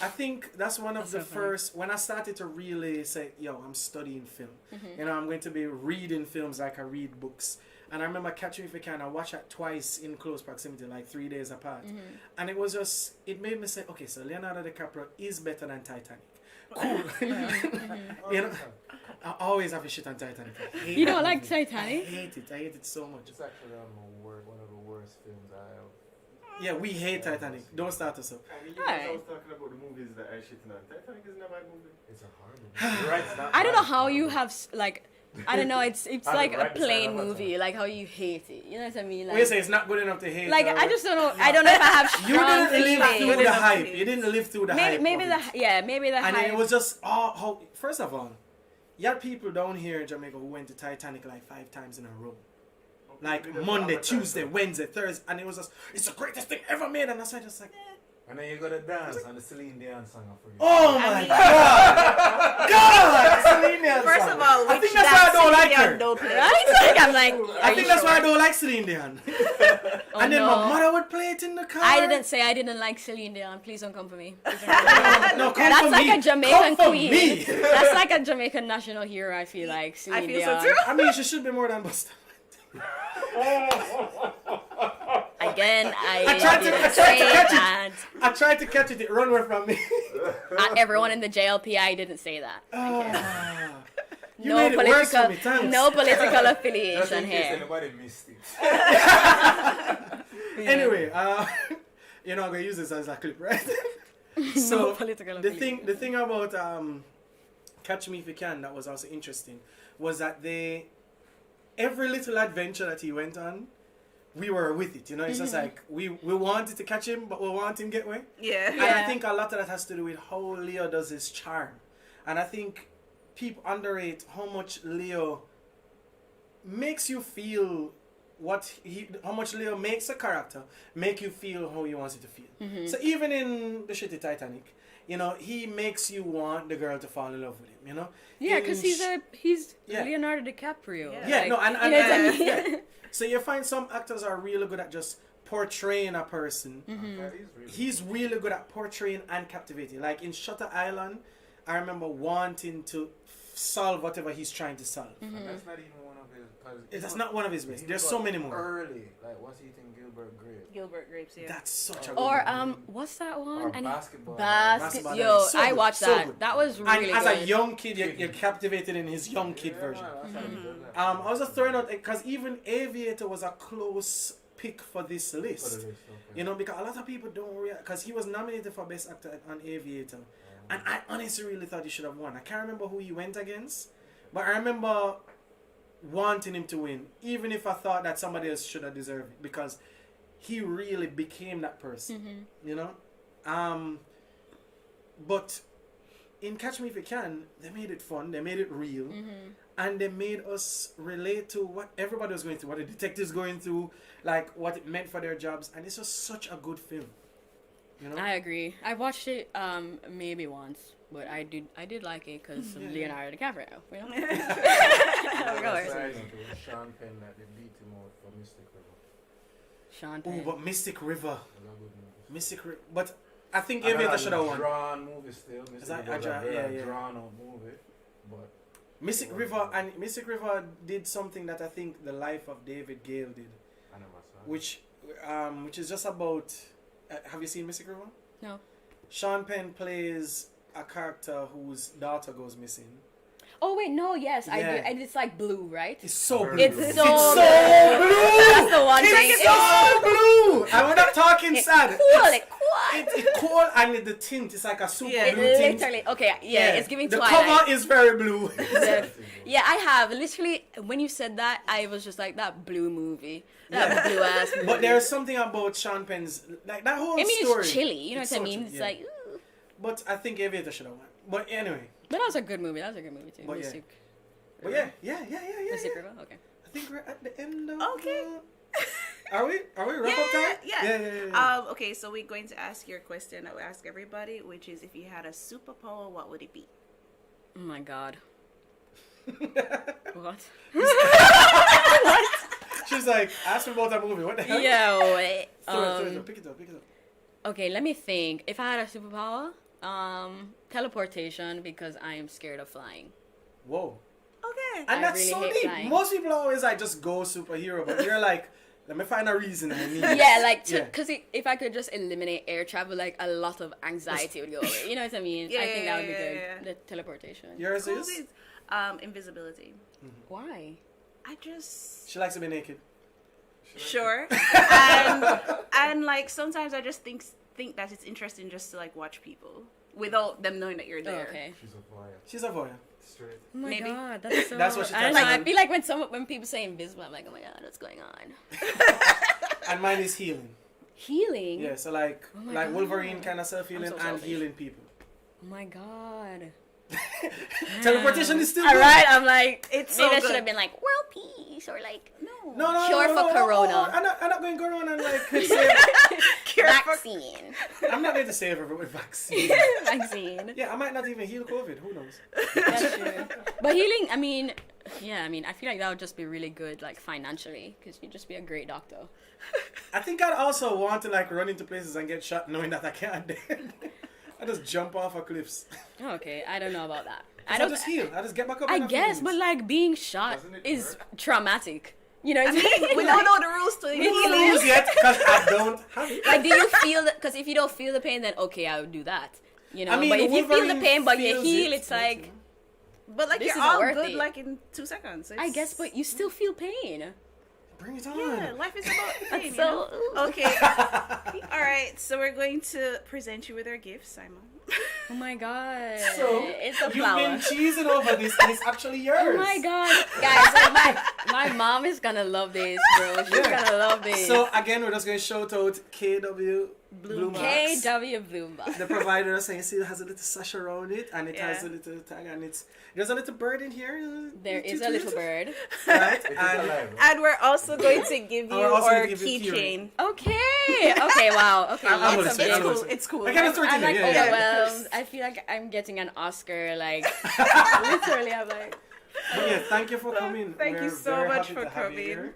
I think that's one of That's the so funny. first, when I started to really say, yo, I'm studying film. You know, I'm going to be reading films like I read books. And I remember Catch Me If You Can, I watched it twice in close proximity, like 3 days apart. And it was just, it made me say, okay, so Leonardo DiCaprio is better than Titanic. Cool. You know, I always have a shit on Titanic. I hate You that don't like movie. Titanic? I hate it so much. It's actually one of the worst films I have. Yeah, we hate Titanic. Don't start us up. I mean, you Alright. guys was talking about the movies that I shitting on. Titanic isn't a bad movie. It's a horrible movie. You're right, it's not I don't bad, know how it's you horrible. have like, I don't know. It's I like would a right beside plain Avatar. movie, like how you hate it. You know what I mean? When you say it's not good enough to hate. Like I just don't know. I don't know if I have You strong didn't live feelings. through the hype. You didn't live through the hype. Maybe of the it. maybe the And then hype. it was just how. First of all, you had people down here in Jamaica who went to Titanic like 5 times in a row. Like Because Monday, of Avatar, Tuesday, so- Wednesday, Thursday, and it was just, it's the greatest thing ever made. And I was just like, And then you gotta dance on the Celine Dion song for you. oh my God, God, Celine Dion First song. of all, I which think that's why I don't like her. Don't play. Right? Like, I'm like, I think that's why I don't like Celine Dion. Oh, And then no. my mother would play it in the car. I didn't say I didn't like Celine Dion. Please don't come for me. No, come That's for like me. a Jamaican Come for queen. me. That's like a Jamaican national hero. I feel like Celine I feel Dion. so too. I mean, she should be more than Busta. Again, I tried to- didn't I tried to say catch it. that. I tried to catch it. It run away from me. Everyone in the JLPI didn't say that. Ah. You No made it worse political, for me. Thanks. no political Just affiliation in case here. anybody missed it. Anyway, you know I'm gonna use this as a clip, right? So No political the affiliation. thing about Catch Me If You Can that was also interesting was that they every little adventure that he went on, we were with it. You know, it's just like we wanted to catch him, but we want him get away. Yeah. And I think a lot of that has to do with how Leo does his charm. And I think people underrate how much Leo makes you feel how much Leo makes a character make you feel how he wants you to feel. So even in the shitty Titanic, you know, he makes you want the girl to fall in love with him, you know? Yeah, because he's Leonardo DiCaprio. Yeah, like, no, and you know what I mean? yeah. So you find some actors are really good at just portraying a person. He's really good at portraying and captivating. Like in Shutter Island, I remember wanting to solve whatever he's trying to solve. And that's not even one of his. That's not one of his best. There's so many more. Early, like what's he think? Gilbert Grapes, yeah. That's such a good Or one. what's that one? Or Basketball. Basketball. Yo, So I good, watched so that. good. That was really And as good. a young kid, you're captivated in his young kid version. I was just throwing out because even Aviator was a close pick for this list. You know, because a lot of people don't realize, because he was nominated for Best Actor on Aviator, and I honestly really thought he should have won. I can't remember who he went against, but I remember wanting him to win, even if I thought that somebody else should have deserved it, because he really became that person. You know, but in Catch Me If You Can, they made it fun, they made it real, and they made us relate to what everybody was going through, what the detectives going through, like what it meant for their jobs, and it's just such a good film. You know? I agree. I watched it maybe once, but I did like it because of Leonardo DiCaprio. You know? Of course. Sean Penn that they beat him out for Mystic River. Sean Oh, Penn. but Mystic River. Mystic River. But I think Another Aviator should have won. drawn movie still. Is that Mystic River was a very yeah. drawn out movie, but Mystic River, and Mystic River did something that I think The Life of David Gale did, I never saw it. which is just about. Have you seen Mystic River? No. Sean Penn plays a character whose daughter goes missing. Oh wait, no, yes, I Yeah. do. And it's like blue, right? It's so blue. It's It's so so blue. blue. That's the one thing. It's so blue. And we're not talking It's sad. cool. It's cool. It's cool, and the tint is like a super Yeah. blue tint. Literally, okay, yeah, it's giving the Twilight. cover is very blue. Yeah, I have. Literally, when you said that, I was just like, that blue movie. That blue ass movie. But there's something about Sean Penn's, like that whole I mean, story. it's chilly. You know It's what I so mean? chilly, It's yeah. like, ooh. But I think Aviator should have won. But anyway. But that was a good movie. That was a good movie, too. But yeah. Mystic. But yeah. Mystic River? Okay. I think we're at the end of Okay. Are we? Are we wrap up time? Yeah. Okay, so we're going to ask your question that we ask everybody, which is, if you had a superpower, what would it be? Oh my god. What? She's like, ask me about that movie. What the hell? Yo, wait. Throw it, pick it up. Okay, let me think. If I had a superpower, teleportation, because I am scared of flying. Whoa. Okay. And I that's really so hate deep. flying. Most people are always like, just go superhero, but you're like, let me find a reason I need. Yeah, like, Yeah. because if I could just eliminate air travel, like, a lot of anxiety would go away. You know what I mean? I think that would be good. Yeah. The teleportation. Yours Cool is? beans. Invisibility. Why? I just She likes to be naked. sure, and like sometimes I just think that it's interesting just to like watch people without them knowing that you're Oh, there. okay. She's a voyeur. She's a voyeur. Straight. Oh my Maybe. god, that's so... That's what she I don't touched know, on. I feel like when people say invisible, I'm like, oh my god, what's going on? And mine is healing. Healing? Yeah, so like Oh my like God. Wolverine kind of self-healing I'm so and selfish. healing people. Oh my god. Teleportation is still All good. right, I'm like, It's maybe so I should good. have been like, world peace, or like, No, Cure for Corona. I'm not going Corona and like save, vaccine. I'm not going to save everyone with vaccine. Vaccine. Yeah, I might not even heal COVID. Who knows? That's true. But healing, I mean, I feel like that would just be really good, like, financially, because you'd just be a great doctor. I think I'd also want to like run into places and get shot knowing that I can't. I just jump off of cliffs. Okay, I don't know about that. I just heal. I just get back up. I in a few guess, but minutes. like being shot Doesn't it is hurt? traumatic. You know what I I mean, mean? we don't know the rules to we don't healing. lose yet because I don't have it. Like, do you feel that? Because if you don't feel the pain, then okay, I would do that. You know, I mean, but if you feel the Wolverine pain but you feels heal, it, it's like, But like This you're isn't all worth good it. like in 2 seconds. I guess, but you still feel pain. Bring it on. yeah, life is about pain. You So, know? Okay. All right, so we're going to present you with our gifts, Simon. Oh my god. So it's a you've flower. been cheesing over this, and it's actually yours. Oh my god. Guys, my mom is gonna love this, bro. She's gonna love this. So again, we're just going to shout out KW Blue Box. KW Blue Box. The provider is saying, see, it has a little sash around it, and it has a little tag, and there's a little bird in here. There is a little bird. Right? It is And alive. And we're also going to give you we're also our gonna give you keychain. Okay. Okay, wow. Okay. I'm gonna lots say, of I'm big- gonna say. It's cool. I kind of throw it I'm in like there, yeah. overwhelmed. I feel like I'm getting an Oscar. Like, literally, I'm like, But yeah, thank you for coming. Thank you We're so very much happy for to have you coming. here.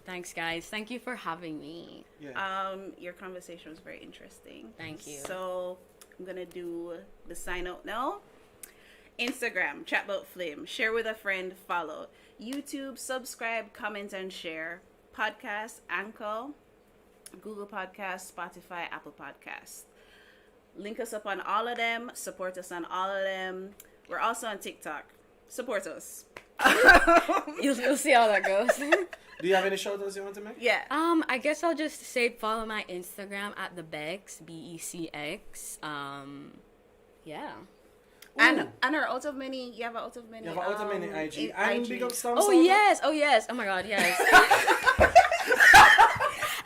thanks, guys. Thank you for having me. Yeah. Your conversation was very interesting. Thank you. So I'm gonna do the sign out now. Instagram, Chat Bout Flim. Share with a friend, follow. YouTube, subscribe, comment, and share. Podcast, Anchor, Google Podcasts, Spotify, Apple Podcasts. Link us up on all of them. Support us on all of them. We're also on TikTok. Support us. You'll see how that goes. Do you have any shout outs you want to make? Yeah. I guess I'll just say follow my Instagram at the Bex, BECX. Yeah. And our out of many, you have an out of many. You have an out of many IG. in And IG. big up Storm Oh Salter. yes. Oh yes. Oh my God. Yes.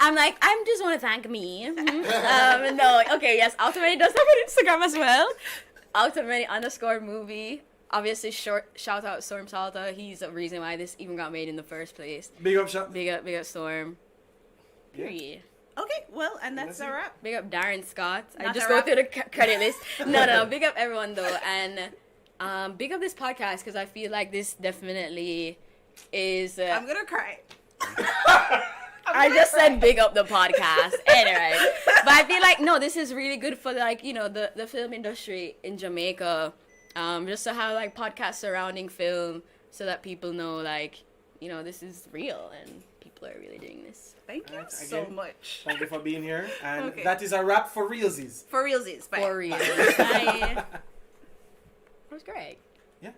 I'm like, I just want to thank me. No. Okay. Yes. Ultimately does have an Instagram as well. Ultimately_movie. Obviously, shout out Storm Salta. He's the reason why this even got made in the first place. Big up shot. Big up Storm. Yeah. Period. Okay, well, and that's a wrap. Big up Darren Scott. I Not just a go wrap. through the credit list. No. Big up everyone though, and big up this podcast because I feel like this definitely is. I'm gonna cry. I just said big up the podcast anyway, but I feel like no, this is really good for like the film industry in Jamaica. Just to have like podcasts surrounding film so that people know like this is real and people are really doing this. Thank you Alright, so again. much. Thank you for being here. And Okay. that is a wrap for realsies. For realsies. Bye. For real. Bye. That was great. Yeah.